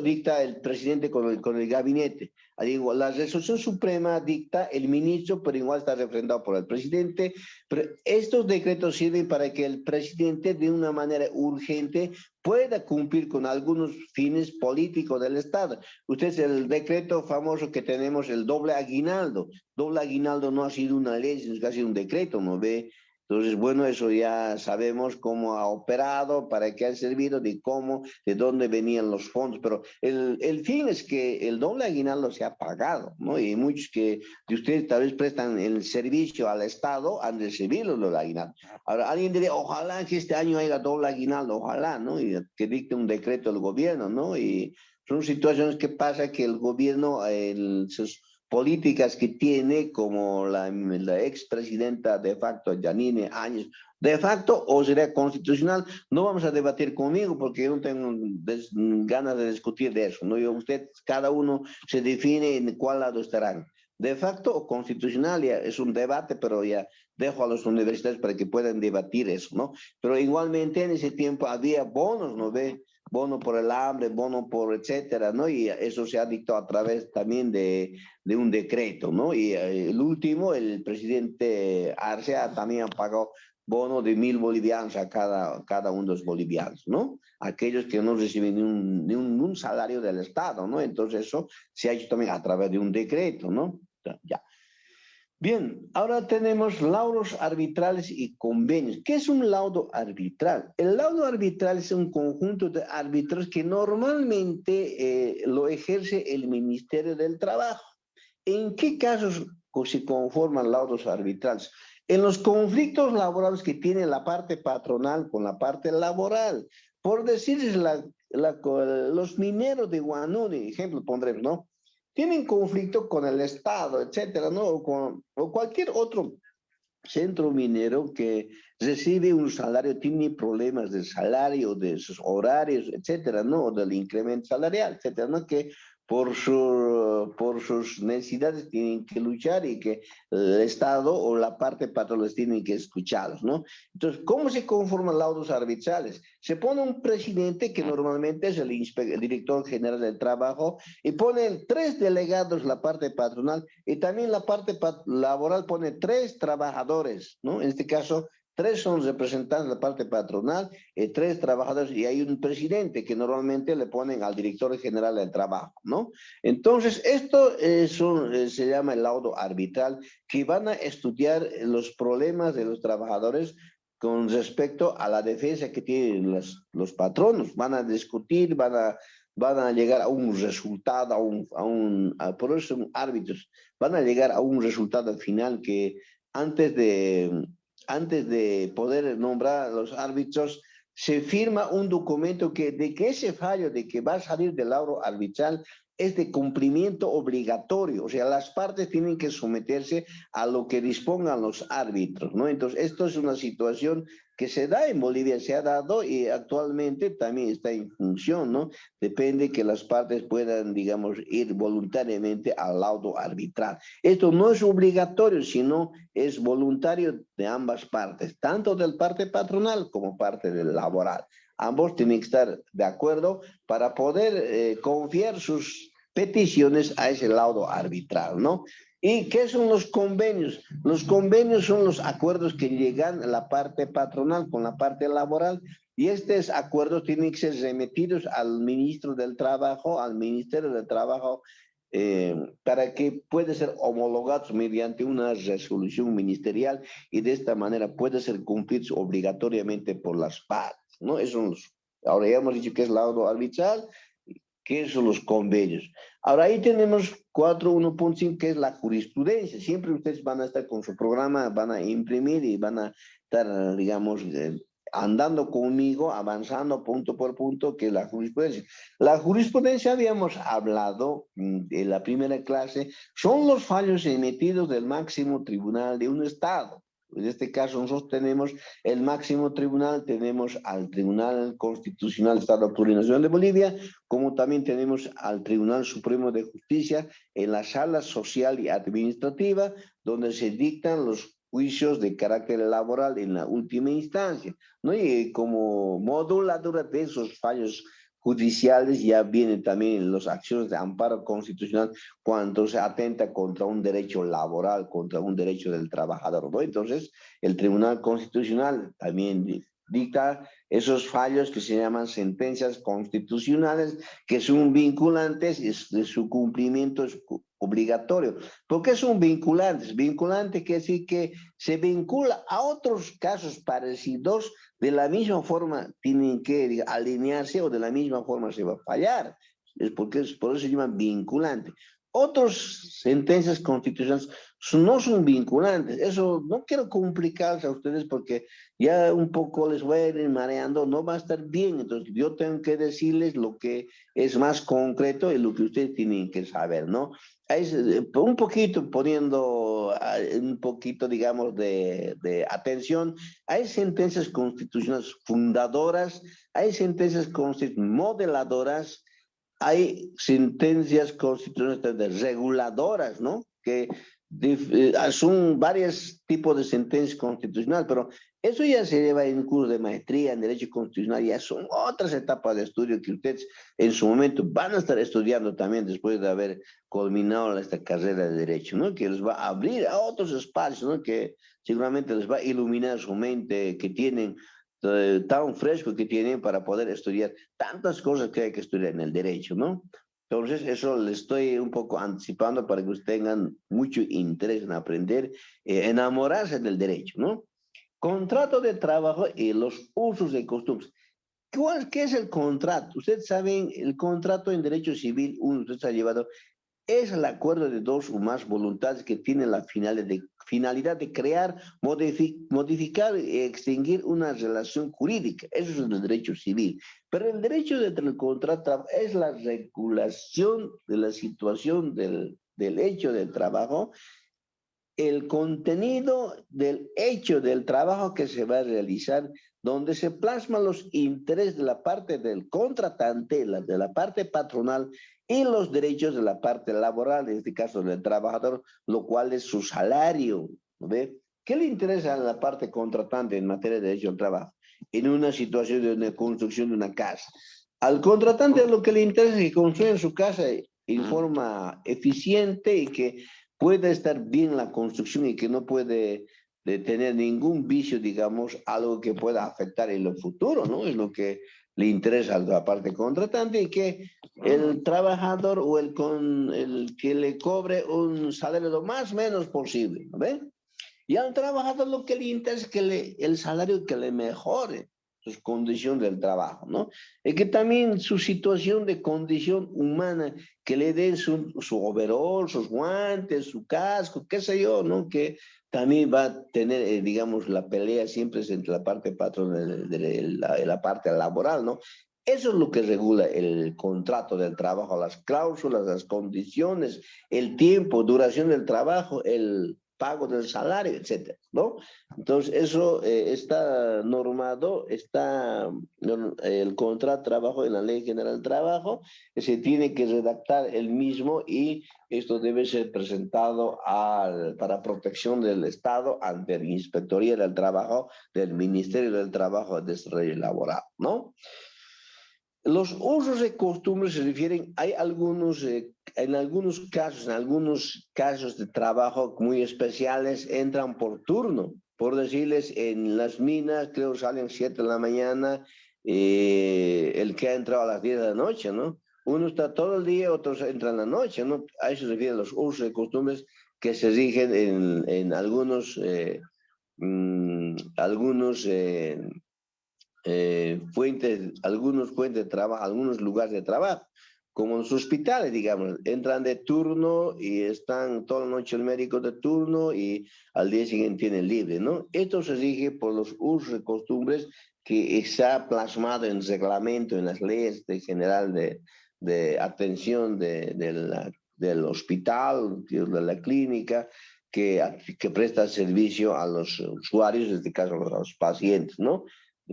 dicta el presidente con el gabinete. La resolución suprema dicta el ministro, pero igual está refrendado por el presidente. Pero estos decretos sirven para que el presidente de una manera urgente pueda cumplir con algunos fines políticos del Estado. Ustedes, el decreto famoso que tenemos, el doble aguinaldo. Doble aguinaldo no ha sido una ley, sino que ha sido un decreto, ¿no ve? Entonces, bueno, eso ya sabemos cómo ha operado, para qué ha servido, de dónde venían los fondos, pero el fin es que el doble aguinaldo se ha pagado, ¿no? Y muchos de ustedes tal vez prestan el servicio al Estado han recibido el doble aguinaldo. Ahora, alguien diría, ojalá que este año haya doble aguinaldo, ojalá, ¿no? Y que dicte un decreto el gobierno, ¿no? Y son situaciones que pasa que el gobierno, sus políticas que tiene, como la expresidenta de facto, Yanine Áñez, de facto o sería constitucional, no vamos a debatir conmigo porque yo no tengo ganas de discutir de eso, ¿no? Usted, cada uno se define en cuál lado estarán. De facto o constitucional ya es un debate, pero ya dejo a los universitarios para que puedan debatir eso, ¿no? Pero igualmente en ese tiempo había bonos, ¿no ve? Bono por el hambre, bono por etcétera, ¿no? Y eso se ha dictado a través también de un decreto, ¿no? Y el último, el presidente Arce también ha pagado bono de 1.000 bolivianos a cada uno de los bolivianos, ¿no? Aquellos que no reciben ni un salario del Estado, ¿no? Entonces eso se ha hecho también a través de un decreto, ¿no? Ya. Bien, ahora tenemos laudos arbitrales y convenios. ¿Qué es un laudo arbitral? El laudo arbitral es un conjunto de árbitros que normalmente lo ejerce el Ministerio del Trabajo. ¿En qué casos se conforman laudos arbitrales? En los conflictos laborales que tiene la parte patronal con la parte laboral. Por decirles, los mineros de Guanuni, ejemplo pondremos, ¿no? Tienen conflicto con el Estado, etcétera, ¿no? O cualquier otro centro minero que recibe un salario, tiene problemas de salario, de sus horarios, etcétera, ¿no? O del incremento salarial, etcétera, ¿no? Que por sus necesidades tienen que luchar y que el Estado o la parte patronal tienen que escucharlos, ¿no? Entonces, ¿cómo se conforman laudos arbitrales? Se pone un presidente que normalmente es el director general del trabajo y pone 3 delegados la parte patronal y también la parte laboral pone 3 trabajadores, ¿no? En este caso, 3 son representantes de la parte patronal, 3 trabajadores y hay un presidente que normalmente le ponen al director general del trabajo, ¿no? Entonces, esto se llama el laudo arbitral, que van a estudiar los problemas de los trabajadores con respecto a la defensa que tienen los patronos. Van a discutir, van a llegar a un resultado, por eso son árbitros, van a llegar a un resultado final que antes de poder nombrar a los árbitros, se firma un documento de que ese fallo de que va a salir del laudo arbitral es de cumplimiento obligatorio, o sea, las partes tienen que someterse a lo que dispongan los árbitros, ¿no? Entonces, esto es una situación que se da en Bolivia, se ha dado y actualmente también está en función, ¿no? Depende que las partes puedan, digamos, ir voluntariamente al laudo arbitral. Esto no es obligatorio, sino es voluntario de ambas partes, tanto del parte patronal como parte del laboral. Ambos tienen que estar de acuerdo para poder confiar sus peticiones a ese laudo arbitral, ¿no? ¿Y qué son los convenios? Los convenios son los acuerdos que llegan a la parte patronal con la parte laboral y estos acuerdos tienen que ser remitidos al ministro del Trabajo, al Ministerio del Trabajo, para que pueda ser homologados mediante una resolución ministerial y de esta manera puede ser cumplidos obligatoriamente por las partes, ¿no? Ahora ya hemos dicho que es laudo arbitral, que son los convenios. Ahora ahí tenemos 4.1.5, que es la jurisprudencia. Siempre ustedes van a estar con su programa, van a imprimir y van a estar, digamos, andando conmigo, avanzando punto por punto, que es la jurisprudencia. La jurisprudencia, habíamos hablado en la primera clase, son los fallos emitidos del máximo tribunal de un estado. En este caso nosotros tenemos el máximo tribunal, tenemos al Tribunal Constitucional del Estado Plurinacional de Bolivia, como también tenemos al Tribunal Supremo de Justicia en la sala social y administrativa, donde se dictan los juicios de carácter laboral en la última instancia, ¿no? Y como moduladora de esos fallos judiciales ya vienen también las acciones de amparo constitucional cuando se atenta contra un derecho laboral, contra un derecho del trabajador, ¿no? Entonces, el Tribunal Constitucional también dicta esos fallos que se llaman sentencias constitucionales, que son vinculantes y su cumplimiento es obligatorio. ¿Por qué son vinculantes? Vinculante quiere decir que se vincula a otros casos parecidos, de la misma forma tienen que alinearse o de la misma forma se va a fallar. Por eso se llama vinculante. Otras sentencias constitucionales no son vinculantes. Eso no quiero complicarse a ustedes porque ya un poco les voy a ir mareando, no va a estar bien. Entonces yo tengo que decirles lo que es más concreto y lo que ustedes tienen que saber, ¿no? Es un poquito poniendo un poquito, digamos, de atención. Hay sentencias constitucionales fundadoras, hay sentencias constitucionales modeladoras, hay sentencias constitucionales reguladoras, ¿no? Que son varios tipos de sentencias constitucionales, pero eso ya se lleva en un curso de maestría en Derecho Constitucional, ya son otras etapas de estudio que ustedes en su momento van a estar estudiando también después de haber culminado esta carrera de Derecho, ¿no? Que les va a abrir a otros espacios, ¿no? Que seguramente les va a iluminar su mente que tienen tan fresco que tienen para poder estudiar tantas cosas que hay que estudiar en el derecho, ¿no? Entonces, eso le estoy un poco anticipando para que ustedes tengan mucho interés en aprender, enamorarse del derecho, ¿no? Contrato de trabajo y los usos y costumbres. ¿Qué es el contrato? Ustedes saben, el contrato en derecho civil, usted ha llevado, es el acuerdo de dos o más voluntades que tienen la finalidad de crear, modificar y extinguir una relación jurídica. Eso es el derecho civil. Pero el derecho del contrato es la regulación de la situación del hecho del trabajo el contenido del hecho del trabajo que se va a realizar, donde se plasman los intereses de la parte del contratante, de la parte patronal y los derechos de la parte laboral, en este caso del trabajador, lo cual es su salario. ¿Ve? ¿Qué le interesa a la parte contratante en materia de derecho al trabajo? En una situación de una construcción de una casa. Al contratante lo que le interesa es que construya su casa en forma eficiente y que pueda estar bien la construcción y que no puede tener ningún vicio, digamos, algo que pueda afectar en el futuro, ¿no? Es lo que le interesa a la parte contratante y que el trabajador o el que le cobre un salario lo más menos posible, ¿no ve? Y al trabajador lo que le interesa es que el salario que le mejore sus condiciones del trabajo, ¿no? Y que también su situación de condición humana, que le den su overol, sus guantes, su casco, qué sé yo, ¿no? Que también va a tener, digamos, la pelea siempre es entre la parte patronal de la parte laboral, ¿no? Eso es lo que regula el contrato del trabajo, las cláusulas, las condiciones, el tiempo, duración del trabajo, el pago del salario, etcétera, ¿no? Entonces, eso está normado, está el contrato de trabajo en la Ley General del Trabajo, se tiene que redactar el mismo y esto debe ser presentado para protección del Estado ante la Inspectoría del Trabajo del Ministerio del Trabajo de Desarrollo Laboral, ¿no? Los usos y costumbres se refieren, hay algunos, en algunos casos de trabajo muy especiales entran por turno. Por decirles, en las minas creo salen 7 de la mañana, el que ha entrado a las 10 de la noche, ¿no? Uno está todo el día, otros entran en la noche, ¿no? A eso se refieren los usos y costumbres que se rigen en algunos, algunos fuentes de trabajo, algunos lugares de trabajo, como en los hospitales, digamos, entran de turno y están toda la noche el médico de turno y al día siguiente tienen libre, ¿no? Esto se rige por los usos y costumbres que está plasmado en el reglamento, en las leyes de general de atención del hospital, de la clínica, que presta servicio a los usuarios, en este caso a los pacientes, ¿no?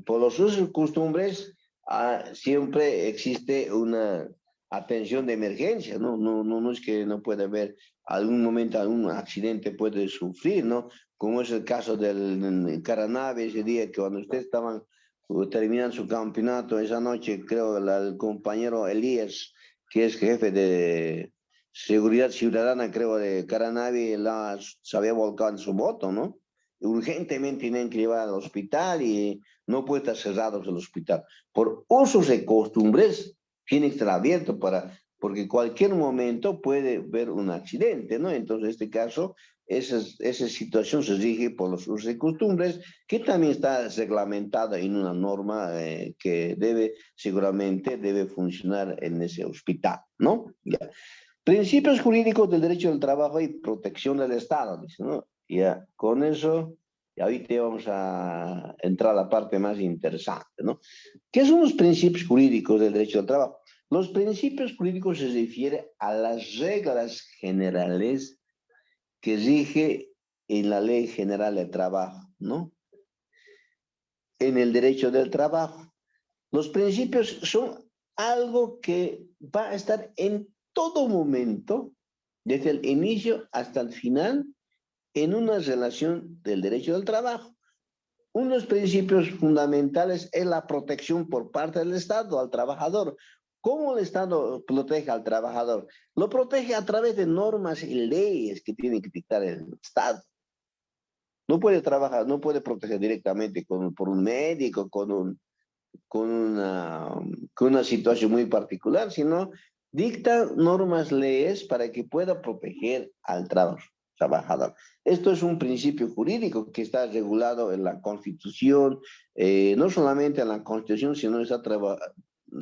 Por los usos y costumbres, siempre existe una atención de emergencia, ¿no? No es que no puede haber algún momento, algún accidente puede sufrir, ¿no? Como es el caso del Caranavi ese día que cuando ustedes estaban terminando su campeonato esa noche, creo el compañero Elías, que es jefe de seguridad ciudadana, creo, de Caranavi, se había volcado en su moto, ¿no? Urgentemente tienen que llevar al hospital y no puede estar cerrado el hospital. Por usos y costumbres, tiene que estar abierto porque cualquier momento puede haber un accidente, ¿no? Entonces, en este caso, esa situación se rige por los usos y costumbres, que también está reglamentada en una norma que seguramente debe funcionar en ese hospital, ¿no? Ya. Principios jurídicos del derecho del trabajo y protección del Estado, dice, ¿no? Ya, con eso, y ahorita vamos a entrar a la parte más interesante, ¿no? ¿Qué son los principios jurídicos del derecho del trabajo? Los principios jurídicos se refieren a las reglas generales que rige en la Ley General del Trabajo, ¿no? En el derecho del trabajo. Los principios son algo que va a estar en todo momento, desde el inicio hasta el final, en una relación del derecho del trabajo. Unos principios fundamentales es la protección por parte del Estado al trabajador. ¿Cómo el Estado protege al trabajador? Lo protege a través de normas y leyes que tiene que dictar el Estado. No puede trabajar, no puede proteger directamente por un médico, con una situación muy particular, sino dicta normas, leyes para que pueda proteger al trabajador. Esto es un principio jurídico que está regulado en la Constitución, no solamente en la Constitución, sino está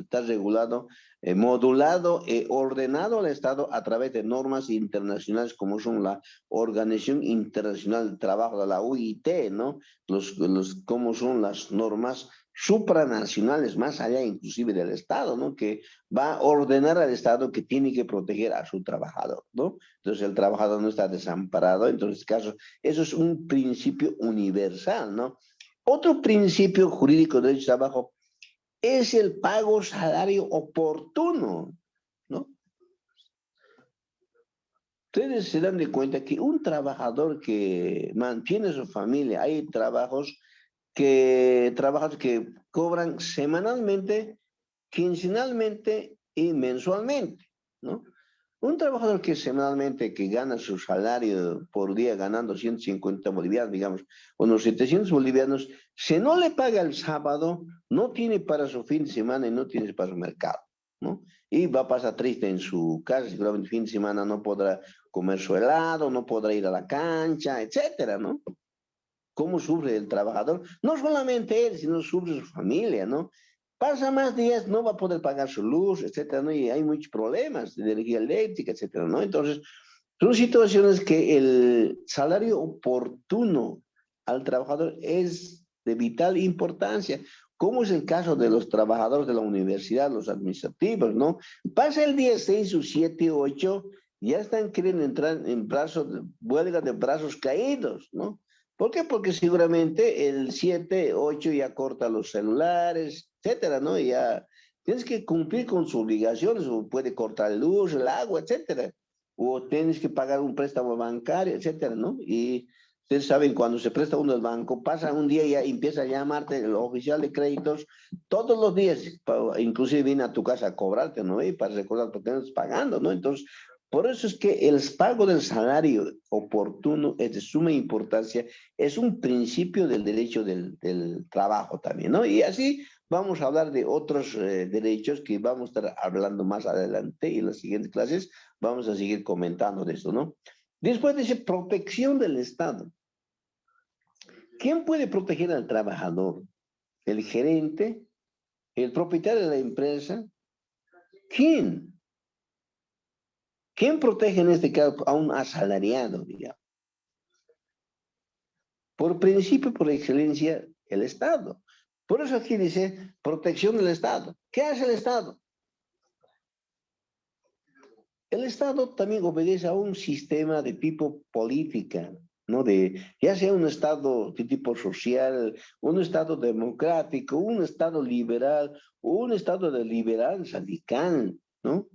está regulado, modulado y ordenado al Estado a través de normas internacionales como son la Organización Internacional del Trabajo, de la OIT, ¿no? Como son las normas supranacionales, más allá inclusive del Estado, ¿no? Que va a ordenar al Estado que tiene que proteger a su trabajador, ¿no? Entonces el trabajador no está desamparado, entonces en este caso, eso es un principio universal, ¿no? Otro principio jurídico de derecho de trabajo es el pago salario oportuno, ¿no? Ustedes se dan de cuenta que un trabajador que mantiene su familia, hay trabajos que cobran semanalmente, quincenalmente y mensualmente, ¿no? Un trabajador que semanalmente que gana su salario por día ganando 150 bolivianos, digamos, unos 700 bolivianos, si no le paga el sábado, no tiene para su fin de semana y no tiene para su mercado, ¿no? Y va a pasar triste en su casa, seguramente el fin de semana no podrá comer su helado, no podrá ir a la cancha, etcétera, ¿no? ¿Cómo sufre el trabajador? No solamente él, sino sufre su familia, ¿no? Pasa más días, no va a poder pagar su luz, etcétera, ¿no? Y hay muchos problemas de energía eléctrica, etcétera, ¿no? Entonces, son situaciones que el salario oportuno al trabajador es de vital importancia, como es el caso de los trabajadores de la universidad, los administrativos, ¿no? Pasa el día 6 o 7, 8, ya están queriendo entrar en huelga de brazos caídos, ¿no? ¿Por qué? Porque seguramente el 7, 8 ya corta los celulares, etcétera, ¿no? Ya tienes que cumplir con sus obligaciones, o puede cortar la luz, el agua, etcétera. O tienes que pagar un préstamo bancario, etcétera, ¿no? Y ustedes saben, cuando se presta uno al banco, pasa un día y ya empieza a llamarte el oficial de créditos todos los días, inclusive viene a tu casa a cobrarte, ¿no? Y para recordar por qué no estás pagando, ¿no? Entonces, por eso es que el pago del salario oportuno es de suma importancia, es un principio del derecho del trabajo también, ¿no? Y así vamos a hablar de otros derechos que vamos a estar hablando más adelante y en las siguientes clases vamos a seguir comentando de eso, ¿no? Después dice protección del Estado. ¿Quién puede proteger al trabajador? ¿El gerente? ¿El propietario de la empresa? ¿Quién? ¿Quién protege en este caso a un asalariado, digamos? Por principio, por excelencia, el Estado. Por eso aquí dice protección del Estado. ¿Qué hace el Estado? El Estado también obedece a un sistema de tipo política, ¿no? Ya sea un Estado de tipo social, un Estado democrático, un Estado liberal, o un Estado de liberal radical, ¿no?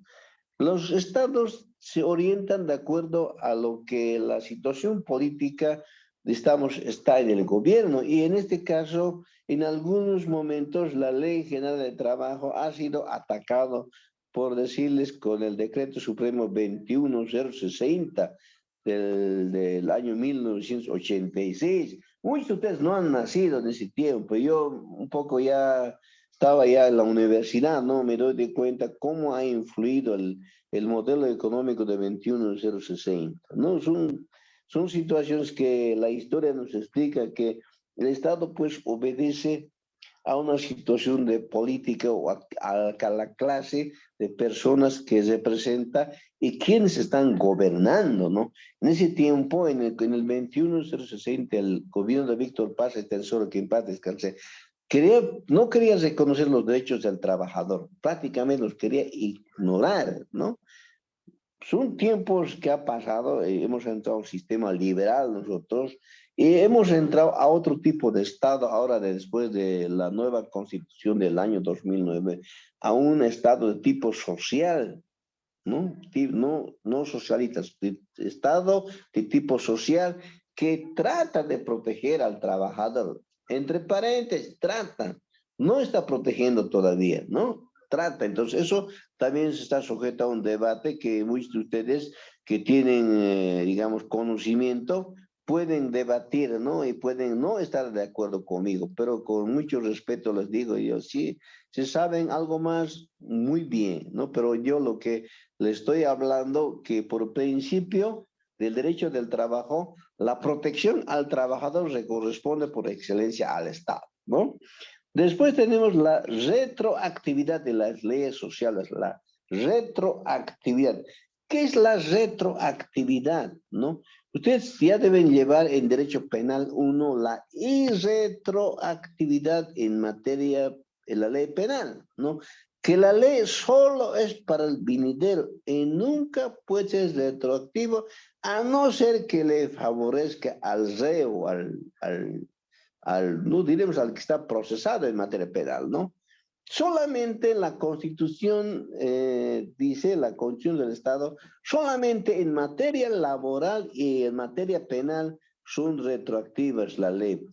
Los estados se orientan de acuerdo a lo que la situación política está en el gobierno y en este caso, en algunos momentos la Ley General de Trabajo ha sido atacado, por decirles, con el Decreto Supremo 21060 del año 1986. Muchos de ustedes no han nacido en ese tiempo, yo un poco ya estaba ya en la universidad, ¿no? Me doy de cuenta cómo ha influido el modelo económico de 21060, ¿no? Son situaciones que la historia nos explica que el Estado pues obedece a una situación de política o a la clase de personas que representa y quienes están gobernando, ¿no? En ese tiempo, en el 21060, el gobierno de Víctor Paz III, que en paz descanse, no quería reconocer los derechos del trabajador, prácticamente los quería ignorar, ¿no? Son tiempos que ha pasado, hemos entrado a un sistema liberal nosotros y hemos entrado a otro tipo de Estado ahora después de la nueva constitución del año 2009, a un Estado de tipo social, ¿no? No socialistas, Estado de tipo social que trata de proteger al trabajador. Entre paréntesis, trata, no está protegiendo todavía, ¿no? Trata, entonces eso también se está sujeto a un debate que muchos de ustedes que tienen, digamos, conocimiento, pueden debatir, ¿no? Y pueden no estar de acuerdo conmigo, pero con mucho respeto les digo yo, sí, si saben algo más, muy bien, ¿no? Pero yo lo que le estoy hablando que por principio del derecho del trabajo, la protección al trabajador le corresponde por excelencia al Estado, ¿no? Después tenemos la retroactividad de las leyes sociales, la retroactividad. ¿Qué es la retroactividad? ¿No? Ustedes ya deben llevar en derecho penal uno la irretroactividad en materia de la ley penal, ¿no? Que la ley solo es para el venidero y nunca puede ser retroactivo a no ser que le favorezca al reo, no diremos al que está procesado en materia penal, ¿no? Solamente la Constitución, dice la Constitución del Estado, solamente en materia laboral y en materia penal son retroactivas la ley.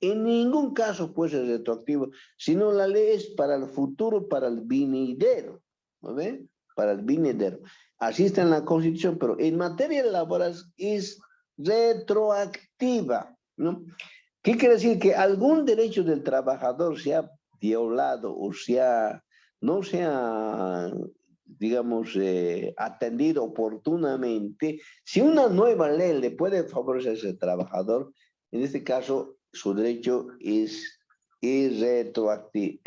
En ningún caso puede ser retroactivo, sino la ley es para el futuro, para el venidero, ¿no ve? Para el venidero. Así está en la Constitución, pero en materia laboral es retroactiva, ¿no? ¿Qué quiere decir? Que algún derecho del trabajador se ha violado o no se ha, digamos, atendido oportunamente. Si una nueva ley le puede favorecer a ese trabajador, en este caso su derecho es retroactiva.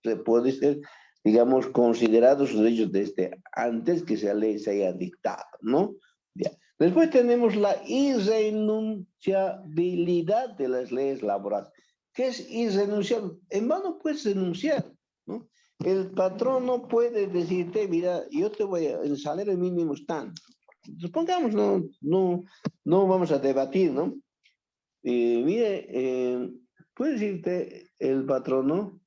Se puede ser, digamos, considerado sus derechos desde antes que esa ley se haya dictado, ¿no? Ya. Después tenemos la irrenunciabilidad de las leyes laborales. ¿Qué es irrenunciable? En vano puedes renunciar, ¿no? El patrón no puede decirte, mira, yo te voy a, el salario mínimo es tanto. Supongamos, no vamos a debatir, ¿no? Mire, puede decirte el patrón, ¿no?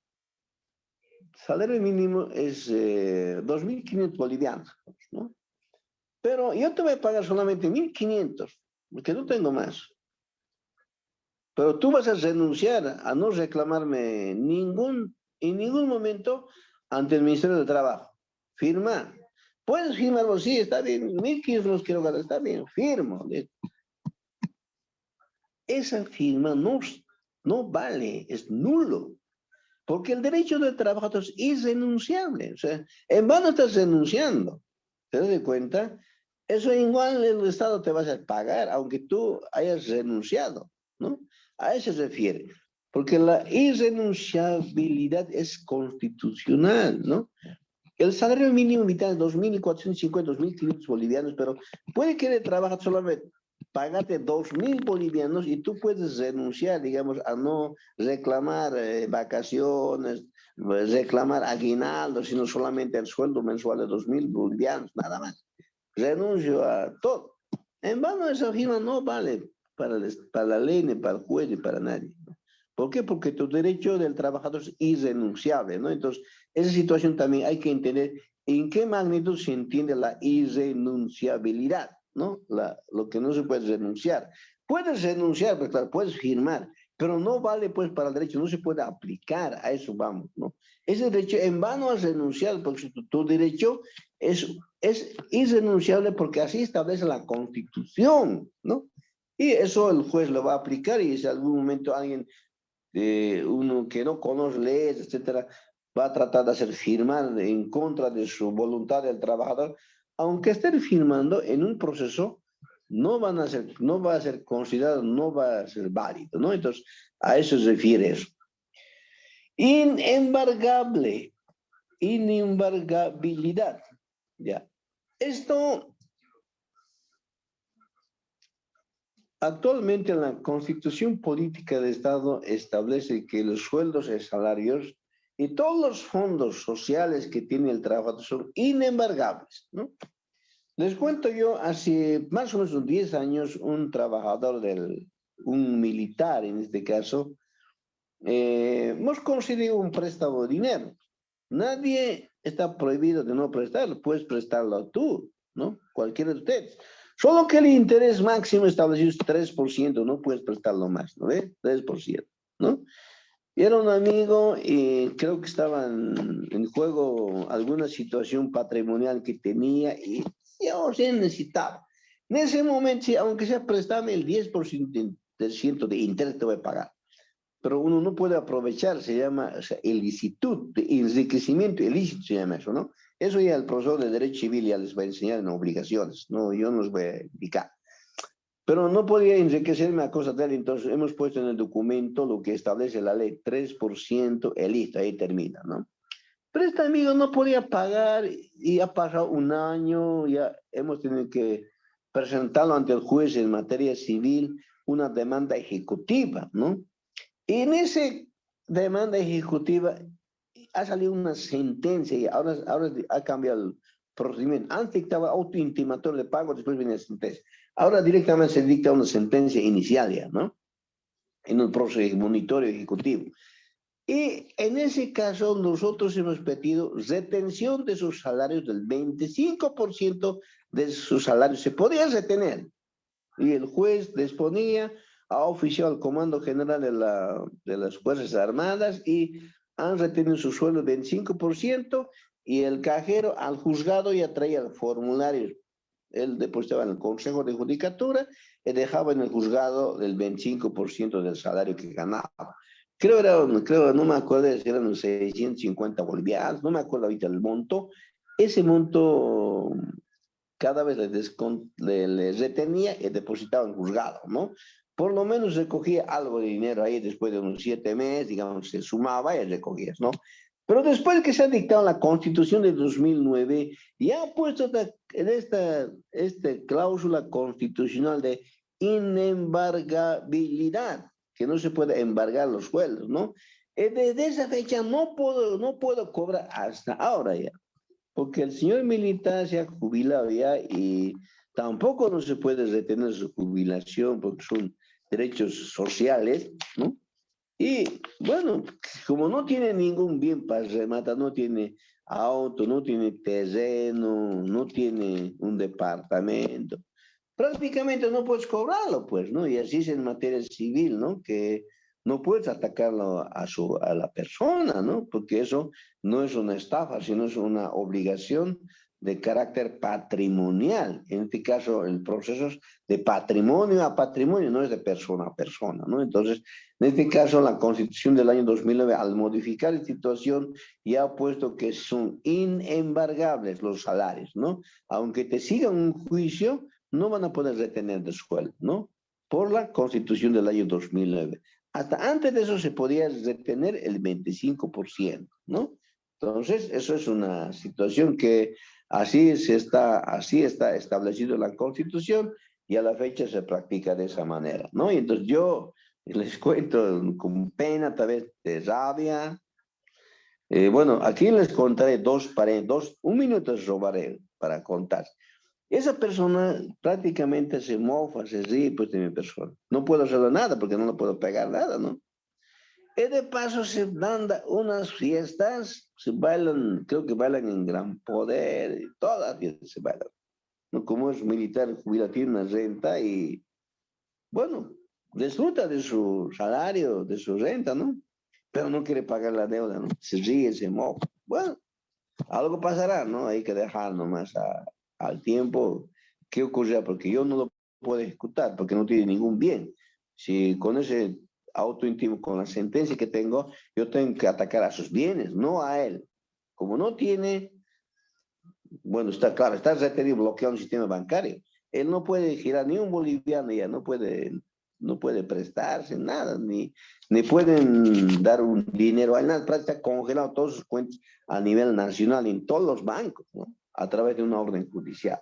Salario mínimo es 2.500 bolivianos, ¿no? Pero yo te voy a pagar solamente 1.500, porque no tengo más. Pero tú vas a renunciar a no reclamarme en ningún momento ante el Ministerio de Trabajo. Firma. Puedes firmarlo, sí, está bien. 1.500 los quiero ganar, está bien, firmo. Esa firma no vale, es nulo. Porque el derecho del trabajador es irrenunciable. O sea, en vano estás renunciando. ¿Te das cuenta? Eso igual el Estado te va a pagar, aunque tú hayas renunciado, ¿no? A eso se refiere. Porque la irrenunciabilidad es constitucional, ¿no? El salario mínimo vital es 2.450, 2.500 bolivianos, pero puede que le trabajas solamente pagarte 2.000 bolivianos y tú puedes renunciar, digamos, a no reclamar vacaciones, reclamar aguinaldo, sino solamente el sueldo mensual de 2.000 bolivianos, nada más. Renuncio a todo. En vano esa firma no vale para la ley, ni para el juez, ni para nadie, ¿no? ¿Por qué? Porque tu derecho del trabajador es irrenunciable, ¿no? Entonces, esa situación también hay que entender en qué magnitud se entiende la irrenunciabilidad, ¿no? Lo que no se puede renunciar. Puedes renunciar, pues claro, puedes firmar, pero no vale pues para el derecho, no se puede aplicar, a eso vamos, ¿no? Ese derecho en vano es renunciar, porque tu derecho es irrenunciable porque así establece la Constitución, ¿no? Y eso el juez lo va a aplicar y si en algún momento alguien, uno que no conoce leyes, etcétera, va a tratar de hacer firmar en contra de su voluntad del trabajador, aunque estén firmando en un proceso, no va a ser considerado, no va a ser válido, ¿no? Entonces, a eso se refiere eso. Inembargable, inembargabilidad, ya. Esto, actualmente la Constitución Política de Estado establece que los sueldos y salarios y todos los fondos sociales que tiene el trabajador son inembargables, ¿no? Les cuento yo, hace más o menos 10 años, un militar en este caso, hemos conseguido un préstamo de dinero. Nadie está prohibido de no prestarlo, puedes prestarlo tú, ¿no? Cualquiera de ustedes. Solo que el interés máximo establecido es 3%, no puedes prestarlo más, ¿no ves? 3%, ¿no? Y era un amigo y creo que estaba en juego alguna situación patrimonial que tenía y yo sí necesitaba. En ese momento, sí, aunque sea préstame el 10% de interés te voy a pagar. Pero uno no puede aprovechar, se llama, o sea, ilicitud, enriquecimiento ilícito se llama eso, ¿no? Eso ya el profesor de Derecho Civil ya les va a enseñar en obligaciones, no, yo no les voy a indicar. pero no podía enriquecerme a costa de él, entonces hemos puesto en el documento lo que establece la ley, 3%, y listo, ahí termina, ¿no? Pero este amigo no podía pagar y ha pasado un año, ya hemos tenido que presentarlo ante el juez en materia civil, una demanda ejecutiva, ¿no? Y en esa demanda ejecutiva ha salido una sentencia y ahora ha cambiado el procedimiento. Antes dictaba autointimatorio de pago, después viene la sentencia. Ahora directamente se dicta una sentencia inicial ya, ¿no? En el proceso monitorio ejecutivo. Y en ese caso nosotros hemos pedido retención de sus salarios del 25% de sus salarios. Se podía retener. Y el juez disponía, ha oficiado al Comando General de las Fuerzas Armadas y han retenido su sueldo del 25% y el cajero al juzgado ya traía el formulario. Él depositaba en el Consejo de Judicatura y dejaba en el juzgado el 25% del salario que ganaba. Creo, no me acuerdo si eran 650 bolivianos, no me acuerdo ahorita el monto. Ese monto cada vez le retenía y depositaba en juzgado, ¿no? Por lo menos recogía algo de dinero ahí después de unos 7 meses, digamos, se sumaba y recogías, ¿no? Pero después que se ha dictado la Constitución de 2009, ya ha puesto esta cláusula constitucional de inembargabilidad, que no se puede embargar los sueldos, ¿no? Desde esa fecha no puedo cobrar hasta ahora ya porque el señor militar se ha jubilado ya y tampoco no se puede retener su jubilación porque son derechos sociales, ¿no? Y bueno, como no tiene ningún bien para rematar, no tiene auto, no tiene terreno, no tiene un departamento, prácticamente no puedes cobrarlo, pues, ¿no? Y así es en materia civil, ¿no? Que no puedes atacarlo a la persona, ¿no? Porque eso no es una estafa, sino es una obligación de carácter patrimonial. En este caso, el proceso es de patrimonio a patrimonio, no es de persona a persona, ¿no? Entonces, en este caso, la Constitución del año 2009, al modificar la situación, ya ha puesto que son inembargables los salarios, ¿no? Aunque te sigan un juicio, no van a poder retener de sueldo, ¿no? Por la Constitución del año 2009. Hasta antes de eso se podía retener el 25%, ¿no? Entonces, eso es una situación que así está establecido en la Constitución y a la fecha se practica de esa manera, ¿no? Y entonces yo les cuento con pena, tal vez de rabia. Bueno, aquí les contaré un minuto robaré para contar. Esa persona prácticamente se mofa, se ríe pues de mi persona. No puedo hacerle nada porque no le puedo pegar nada, ¿no? Y de paso se dan unas fiestas, se bailan, creo que bailan en Gran Poder, y todas las fiestas se bailan. ¿No? Como es militar jubilado, tiene una renta y, bueno, disfruta de su salario, de su renta, ¿no? Pero no quiere pagar la deuda, ¿no? Se ríe, se mofa. Bueno, algo pasará, ¿no? Hay que dejar nomás al tiempo qué ocurrirá, porque yo no lo puedo ejecutar, porque no tiene ningún bien. Si con ese auto íntimo, con la sentencia que tengo, yo tengo que atacar a sus bienes, no a él. Como no tiene, bueno, está claro, está retenido, bloqueado en el sistema bancario. Él no puede girar ni un boliviano ya, no puede prestarse nada, ni pueden dar un dinero a él, nada, está congelado todos sus cuentas a nivel nacional en todos los bancos, ¿no? A través de una orden judicial.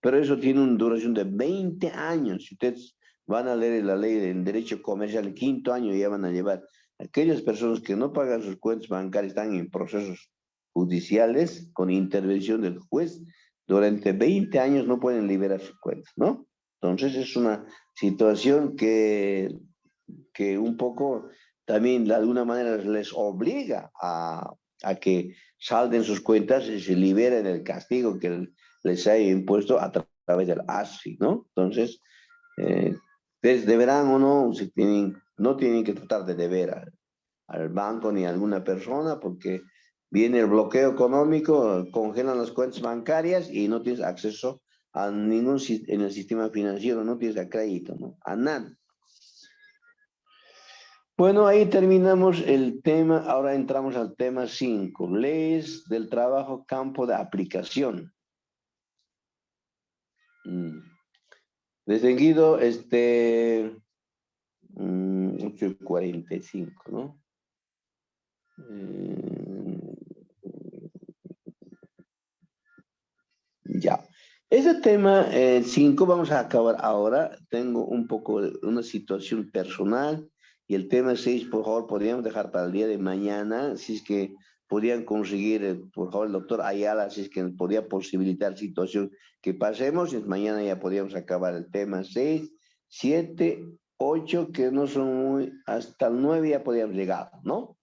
Pero eso tiene una duración de 20 años. Si ustedes van a leer la ley del derecho comercial, el quinto año ya van a llevar. Aquellas personas que no pagan sus cuentas bancarias están en procesos judiciales con intervención del juez. Durante 20 años no pueden liberar sus cuentas, ¿no? Entonces es una situación que un poco también de alguna manera les obliga a que salden sus cuentas y se liberen del castigo que les haya impuesto a través del ASFI, ¿no? Entonces, deberán o no, no tienen que tratar de deber al banco ni a alguna persona porque viene el bloqueo económico, congelan las cuentas bancarias y no tienes acceso a en el sistema financiero, no tienes a crédito, ¿no? A nada. Bueno, ahí terminamos el tema, ahora entramos al tema 5, leyes del trabajo, campo de aplicación. De seguido, 8:45, ¿no? Eh, ya. Ese tema 5 vamos a acabar ahora. Tengo un poco una situación personal y el tema 6, por favor, podríamos dejar para el día de mañana, si es que podían conseguir, por favor, el doctor Ayala, si es que nos podía posibilitar situación que pasemos, y mañana ya podríamos acabar el tema 6, 7, 8, que no son muy, hasta el 9 ya podíamos llegar, ¿no?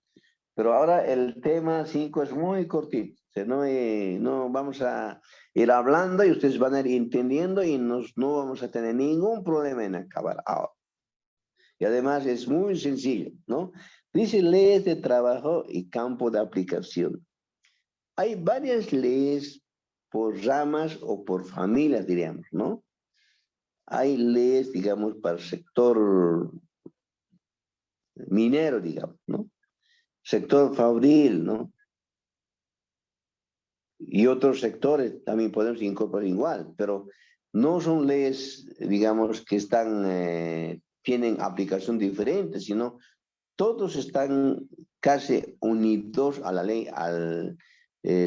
Pero ahora el tema 5 es muy cortito. O sea, no vamos a ir hablando y ustedes van a ir entendiendo y no vamos a tener ningún problema en acabar ahora. Y además es muy sencillo, ¿no? Dice leyes de trabajo y campo de aplicación. Hay varias leyes por ramas o por familias, diríamos, ¿no? Hay leyes, digamos, para el sector minero, digamos, ¿no? Sector fabril, ¿no? Y otros sectores también podemos incorporar igual, pero no son leyes, digamos, que tienen aplicación diferente, sino todos están casi unidos a la ley,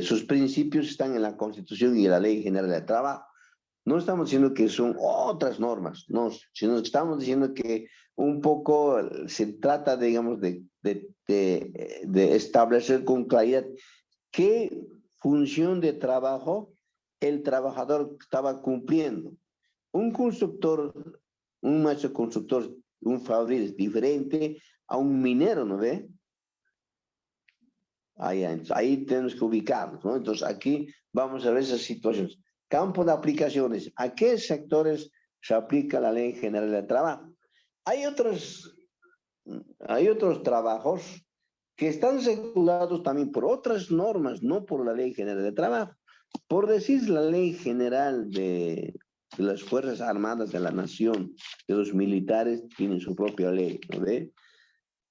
sus principios están en la Constitución y en la Ley General de Trabajo. No estamos diciendo que son otras normas, no, sino que estamos diciendo que un poco se trata, digamos, de establecer con claridad qué función de trabajo el trabajador estaba cumpliendo. Un constructor, un maestro constructor, un fabril es diferente a un minero, ¿no ve? Ahí tenemos que ubicarnos, ¿no? Entonces aquí vamos a ver esas situaciones. Campo de aplicaciones. ¿A qué sectores se aplica la Ley General del Trabajo? Hay otros, hay otros trabajos que están regulados también por otras normas, no por la Ley General de Trabajo. Por decir la Ley General de las Fuerzas Armadas de la Nación, de los militares, tienen su propia ley, ¿no ve?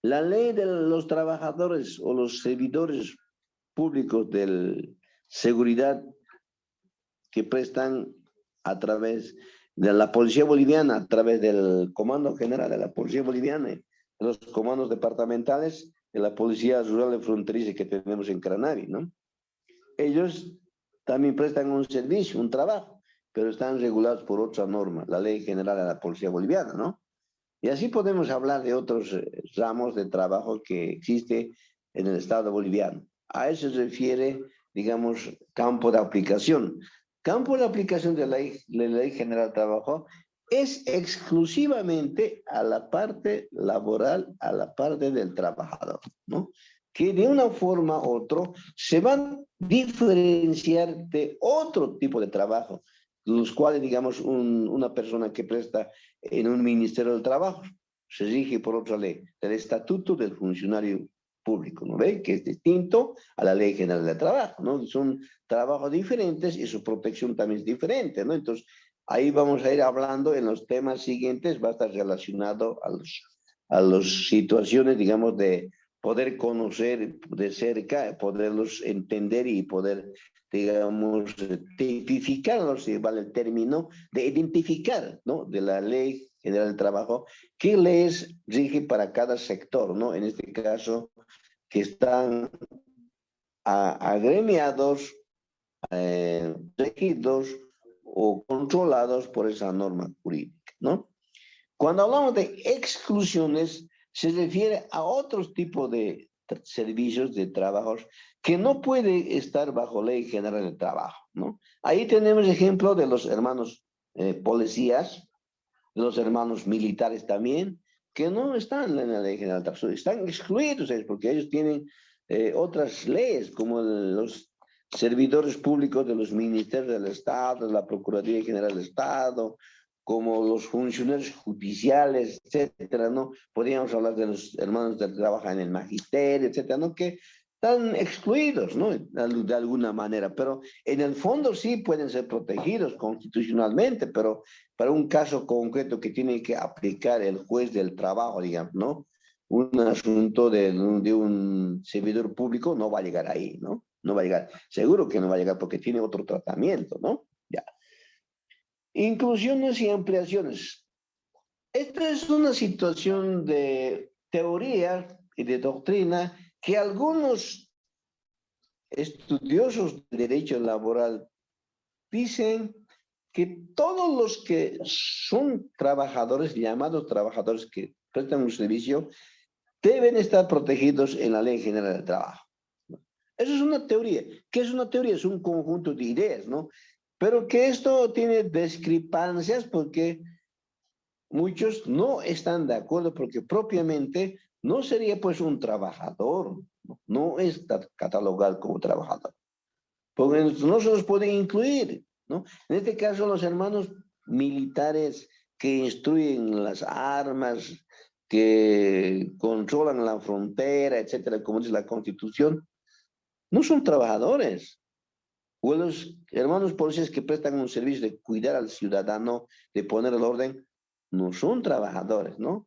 La ley de los trabajadores o los servidores públicos de seguridad que prestan a través de la Policía Boliviana, a través del Comando General de la Policía Boliviana, de los comandos departamentales de la Policía Rural y Fronteriza que tenemos en Cranavi, ¿no? Ellos también prestan un servicio, un trabajo, pero están regulados por otra norma, la Ley General de la Policía Boliviana, ¿no? Y así podemos hablar de otros ramos de trabajo que existe en el Estado boliviano. A eso se refiere, digamos, campo de aplicación. Campo de aplicación de la Ley General de Trabajo es exclusivamente a la parte laboral, a la parte del trabajador, ¿no? Que de una forma u otra se van a diferenciar de otro tipo de trabajo, los cuales, digamos, una persona que presta en un Ministerio del Trabajo se rige por otra ley, el Estatuto del Funcionario Público, ¿no ve? Que es distinto a la Ley General del Trabajo, ¿no? Son trabajos diferentes y su protección también es diferente, ¿no? Entonces, ahí vamos a ir hablando en los temas siguientes, va a estar relacionado a las situaciones, digamos, de poder conocer de cerca, poderlos entender y poder, digamos, tipificarlos, si vale el término, de identificar, ¿no? De la Ley General del Trabajo, qué leyes rige para cada sector, ¿no? En este caso, que están agremiados, regidos o controlados por esa norma jurídica, ¿no? Cuando hablamos de exclusiones, se refiere a otros tipos de servicios, de trabajos, que no puede estar bajo ley general de trabajo, ¿no? Ahí tenemos ejemplo de los hermanos policías, de los hermanos militares también, que no están en la ley general de trabajo, están excluidos porque ellos tienen otras leyes, como los servidores públicos de los ministerios del Estado, de la Procuraduría General del Estado, como los funcionarios judiciales, etcétera, ¿no? Podríamos hablar de los hermanos que trabajan en el magisterio, etcétera, ¿no? Que están excluidos, ¿no? De alguna manera, pero en el fondo sí pueden ser protegidos constitucionalmente, pero para un caso concreto que tiene que aplicar el juez del trabajo, digamos, ¿no? Un asunto de un servidor público no va a llegar ahí, ¿no? No va a llegar. Seguro que no va a llegar porque tiene otro tratamiento, ¿no? Ya. Inclusiones y ampliaciones. Esta es una situación de teoría y de doctrina que algunos estudiosos de derecho laboral dicen que todos los que son trabajadores, llamados trabajadores que prestan un servicio, deben estar protegidos en la Ley General del Trabajo. Eso es una teoría. ¿Qué es una teoría? Es un conjunto de ideas, ¿no? Pero que esto tiene discrepancias porque muchos no están de acuerdo porque propiamente no sería pues un trabajador, no es catalogado como trabajador, porque no se los puede incluir, ¿no? En este caso los hermanos militares que instruyen las armas, que controlan la frontera, etcétera, como dice la Constitución, no son trabajadores. O los hermanos policías que prestan un servicio de cuidar al ciudadano, de poner el orden, no son trabajadores, ¿no?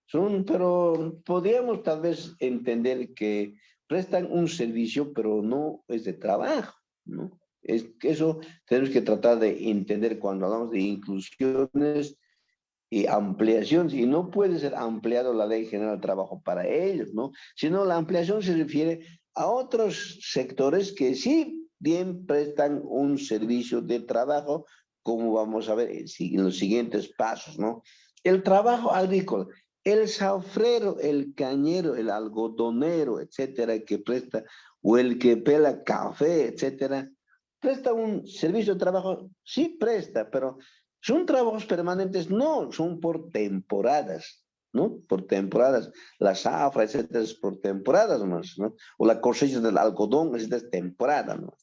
Son, pero podríamos tal vez entender que prestan un servicio, pero no es de trabajo, ¿no? Es que eso tenemos que tratar de entender cuando hablamos de inclusiones y ampliación, y no puede ser ampliado la Ley General del Trabajo para ellos, ¿no? Sino la ampliación se refiere a otros sectores que sí bien prestan un servicio de trabajo, como vamos a ver en los siguientes pasos, ¿no? El trabajo agrícola, el zafrero, el cañero, el algodonero, etcétera, que presta, o el que pela café, etcétera, presta un servicio de trabajo, sí presta, pero ¿son trabajos permanentes? No, son por temporadas, ¿no? Por temporadas. La zafra, etcétera, es por temporadas más, ¿no? O la cosecha del algodón, etcétera, es temporada, ¿no?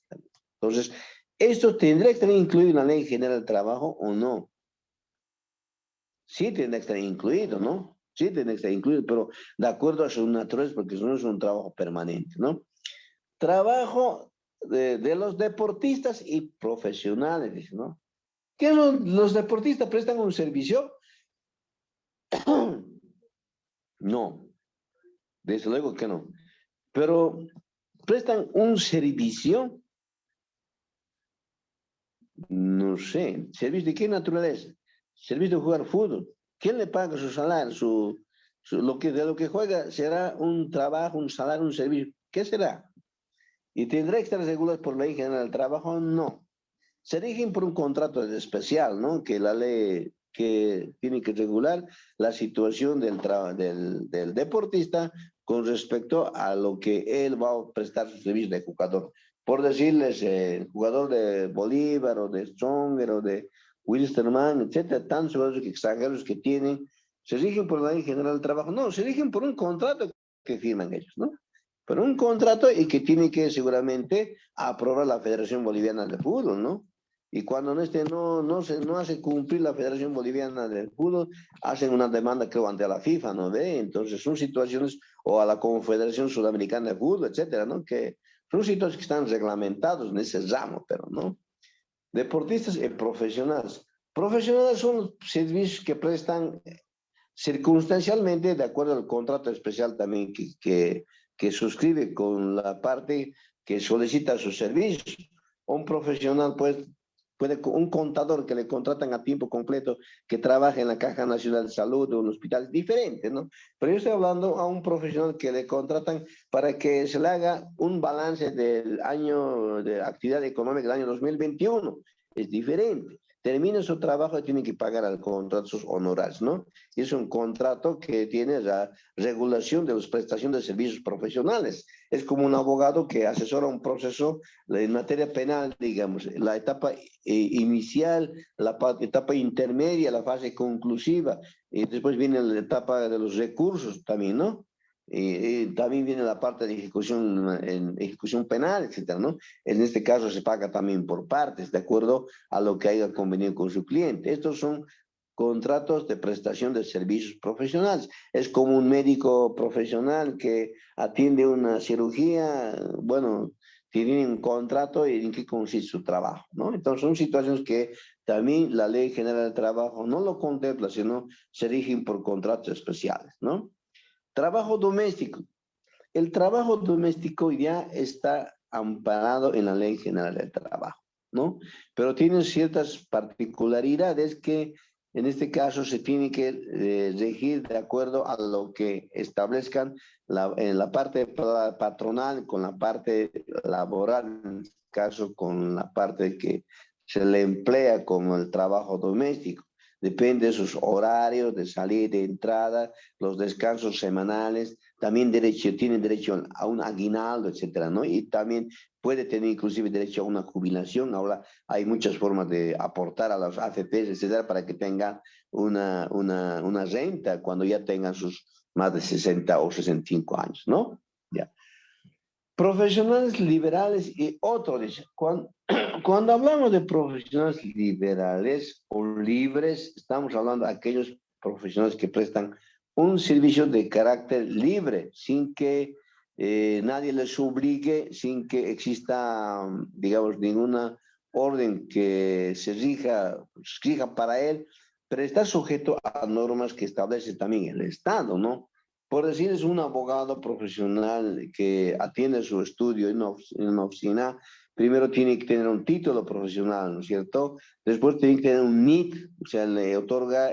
Entonces, ¿esto tendría que estar incluido en la Ley General del Trabajo o no? Sí tendría que estar incluido, ¿no? Sí tendría que estar incluido, pero de acuerdo a sus naturales, porque eso no es un trabajo permanente, ¿no? Trabajo de los deportistas y profesionales, dice, ¿no? ¿Qué son los deportistas? ¿Prestan un servicio? No, desde luego que no. Pero prestan un servicio, no sé, ¿servicio de qué naturaleza? ¿Servicio de jugar fútbol? ¿Quién le paga su salario? De lo que juega será un trabajo, un salario, un servicio. ¿Qué será? ¿Y tendrá que estar regulado por la Ley General del Trabajo? No. Se rigen por un contrato especial, ¿no? Que la ley que tiene que regular la situación del deportista con respecto a lo que él va a prestar su servicio de jugador. Por decirles, el jugador de Bolívar o de Stronger o de Wilstermann, etcétera, tantos jugadores extranjeros que tienen, se rigen por la ley general del trabajo. No, se rigen por un contrato que firman ellos, ¿no? Pero un contrato y que tiene que seguramente aprobar la Federación Boliviana de Fútbol, ¿no? Y cuando no hace cumplir la Federación Boliviana de Fútbol, hacen una demanda, creo, ante la FIFA, ¿no ve? Entonces son situaciones, o a la Confederación Sudamericana de Fútbol, etcétera, ¿no? Que son situaciones que están reglamentados en ese ramo, pero no. Deportistas y profesionales. Profesionales son los servicios que prestan circunstancialmente, de acuerdo al contrato especial también que suscribe con la parte que solicita sus servicios. Un profesional, pues, un contador que le contratan a tiempo completo, que trabaja en la Caja Nacional de Salud o en un hospital, diferente, ¿no? Pero yo estoy hablando a un profesional que le contratan para que se le haga un balance del año de actividad económica del año 2021. Es diferente. Termina su trabajo y tiene que pagar al contrato sus honorarios, ¿no? Y es un contrato que tiene la regulación de las prestaciones de servicios profesionales. Es como un abogado que asesora un proceso en materia penal, digamos, la etapa inicial, la etapa intermedia, la fase conclusiva, y después viene la etapa de los recursos también, ¿no? Y también viene la parte de ejecución penal, etcétera, ¿no? En este caso se paga también por partes, de acuerdo a lo que haya convenido con su cliente. Estos son contratos de prestación de servicios profesionales. Es como un médico profesional que atiende una cirugía, bueno, tiene un contrato y en qué consiste su trabajo, ¿no? Entonces son situaciones que también la Ley General del Trabajo no lo contempla, sino se rigen por contratos especiales, ¿no? Trabajo doméstico. El trabajo doméstico ya está amparado en la Ley General del Trabajo. ¿no? Pero tienen ciertas particularidades que en este caso se tiene que regir de acuerdo a lo que establezcan en la parte patronal con la parte laboral, en este caso con la parte que se le emplea como el trabajo doméstico. Depende de sus horarios de salida, de entrada, los descansos semanales, también tiene derecho a un aguinaldo, etcétera, ¿no? Y también puede tener inclusive derecho a una jubilación. Ahora hay muchas formas de aportar a los AFPs, etcétera, para que tengan una renta cuando ya tengan sus más de 60 o 65 años, ¿no? Ya. Profesionales liberales y otros. Cuando hablamos de profesionales liberales o libres, estamos hablando de aquellos profesionales que prestan un servicio de carácter libre, sin que nadie les obligue, sin que exista, digamos, ninguna orden que se rija para él, pero está sujeto a normas que establece también el Estado, ¿no? Por decir, es un abogado profesional que atiende su estudio en una oficina. Primero tiene que tener un título profesional, ¿no es cierto? Después tiene que tener un NIT, o sea, le otorga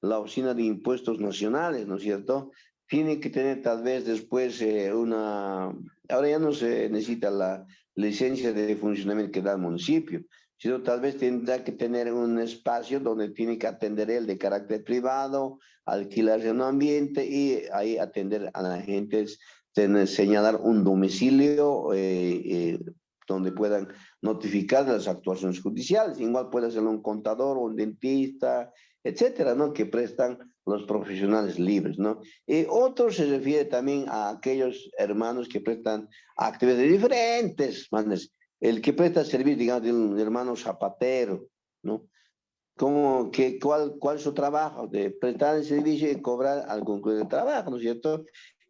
la Oficina de Impuestos Nacionales, ¿no es cierto? Tiene que tener tal vez después ahora ya no se necesita la licencia de funcionamiento que da el municipio, sino tal vez tendrá que tener un espacio donde tiene que atender él de carácter privado, alquilarse un ambiente y ahí atender a la gente, señalar un domicilio donde puedan notificar las actuaciones judiciales. Igual puede ser un contador, un dentista, etcétera, ¿no? Que prestan los profesionales libres, ¿no? Otro se refiere también a aquellos hermanos que prestan actividades diferentes, manes. El que presta servicio, digamos, de un hermano zapatero, ¿no? ¿Cuál es su trabajo? De prestar el servicio y cobrar al concluir el trabajo, ¿no es cierto?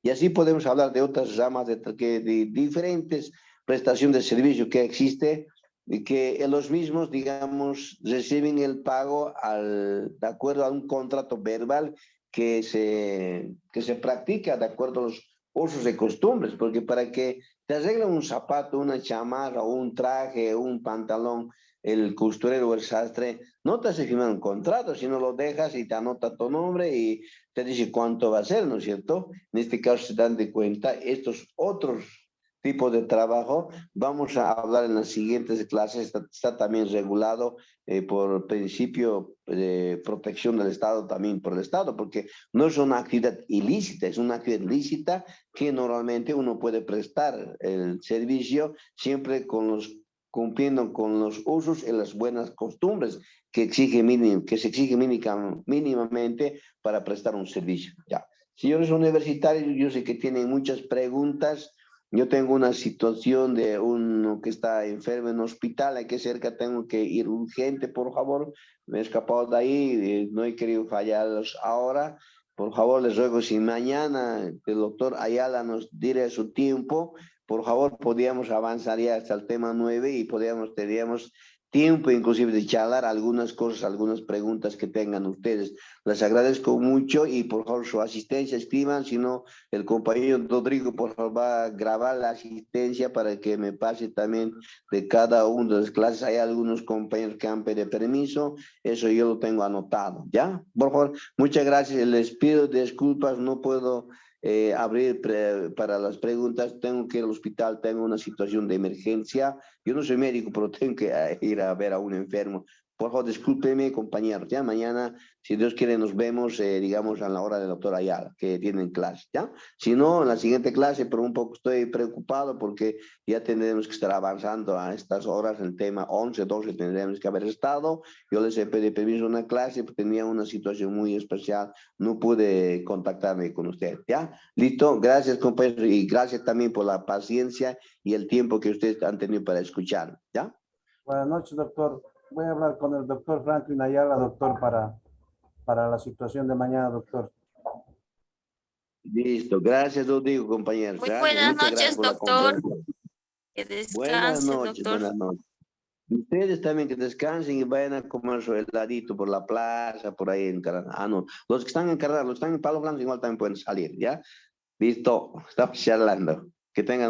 Y así podemos hablar de otras ramas de diferentes prestaciones de servicio que existe y que los mismos, digamos, reciben el pago de acuerdo a un contrato verbal que se practica de acuerdo a los usos y costumbres, porque para que te arreglen un zapato, una chamarra, un traje, un pantalón, el costurero o el sastre, no te hace firmar un contrato, sino lo dejas y te anota tu nombre y te dice cuánto va a ser, ¿no es cierto? En este caso se dan de cuenta estos otros tipos de trabajo. Vamos a hablar en las siguientes clases, está también regulado por principio de protección del Estado, también por el Estado, porque no es una actividad ilícita, es una actividad lícita que normalmente uno puede prestar el servicio siempre cumpliendo con los usos y las buenas costumbres que se exige mínimamente para prestar un servicio. Ya. Señores universitarios, yo sé que tienen muchas preguntas. Yo tengo una situación de uno que está enfermo en hospital, aquí cerca tengo que ir urgente, por favor. Me he escapado de ahí, no he querido fallarlos ahora. Por favor, les ruego, si mañana el doctor Ayala nos diera su tiempo, por favor, podríamos avanzar ya hasta el tema 9 y tendríamos tiempo inclusive de charlar algunas cosas, algunas preguntas que tengan ustedes. Les agradezco mucho y por favor su asistencia, escriban, si no, el compañero Rodrigo por favor va a grabar la asistencia para que me pase también de cada una de las clases. Hay algunos compañeros que han pedido permiso, eso yo lo tengo anotado, ¿ya? Por favor, muchas gracias, les pido disculpas, no puedo abrir para las preguntas, tengo que ir al hospital, tengo una situación de emergencia, yo no soy médico, pero tengo que ir a ver a un enfermo. Por favor, discúlpeme, compañeros, ya mañana, si Dios quiere, nos vemos, digamos, a la hora del doctor Ayala, que tienen clase, ¿ya? Si no, en la siguiente clase, pero un poco estoy preocupado porque ya tendremos que estar avanzando a estas horas, el tema 11, 12 tendremos que haber estado. Yo les he pedido permiso a una clase, porque tenía una situación muy especial, no pude contactarme con usted, ¿ya? Listo, gracias compañeros y gracias también por la paciencia y el tiempo que ustedes han tenido para escuchar, ¿ya? Buenas noches, doctor. Voy a hablar con el doctor Franklin Ayala, doctor, para la situación de mañana, doctor. Listo, gracias Rodrigo, compañeros. Muy Gracias, buenas muchas gracias noches, por la doctor. confianza. Que Buenas descanse, noches, doctor. buenas noches. Ustedes también que descansen y vayan a comer su heladito por la plaza, por ahí en Carrara. Ah, no, los que están en Carrara, los que están en Palo Blanco igual también pueden salir, ¿ya? Listo, estamos charlando. Que tengan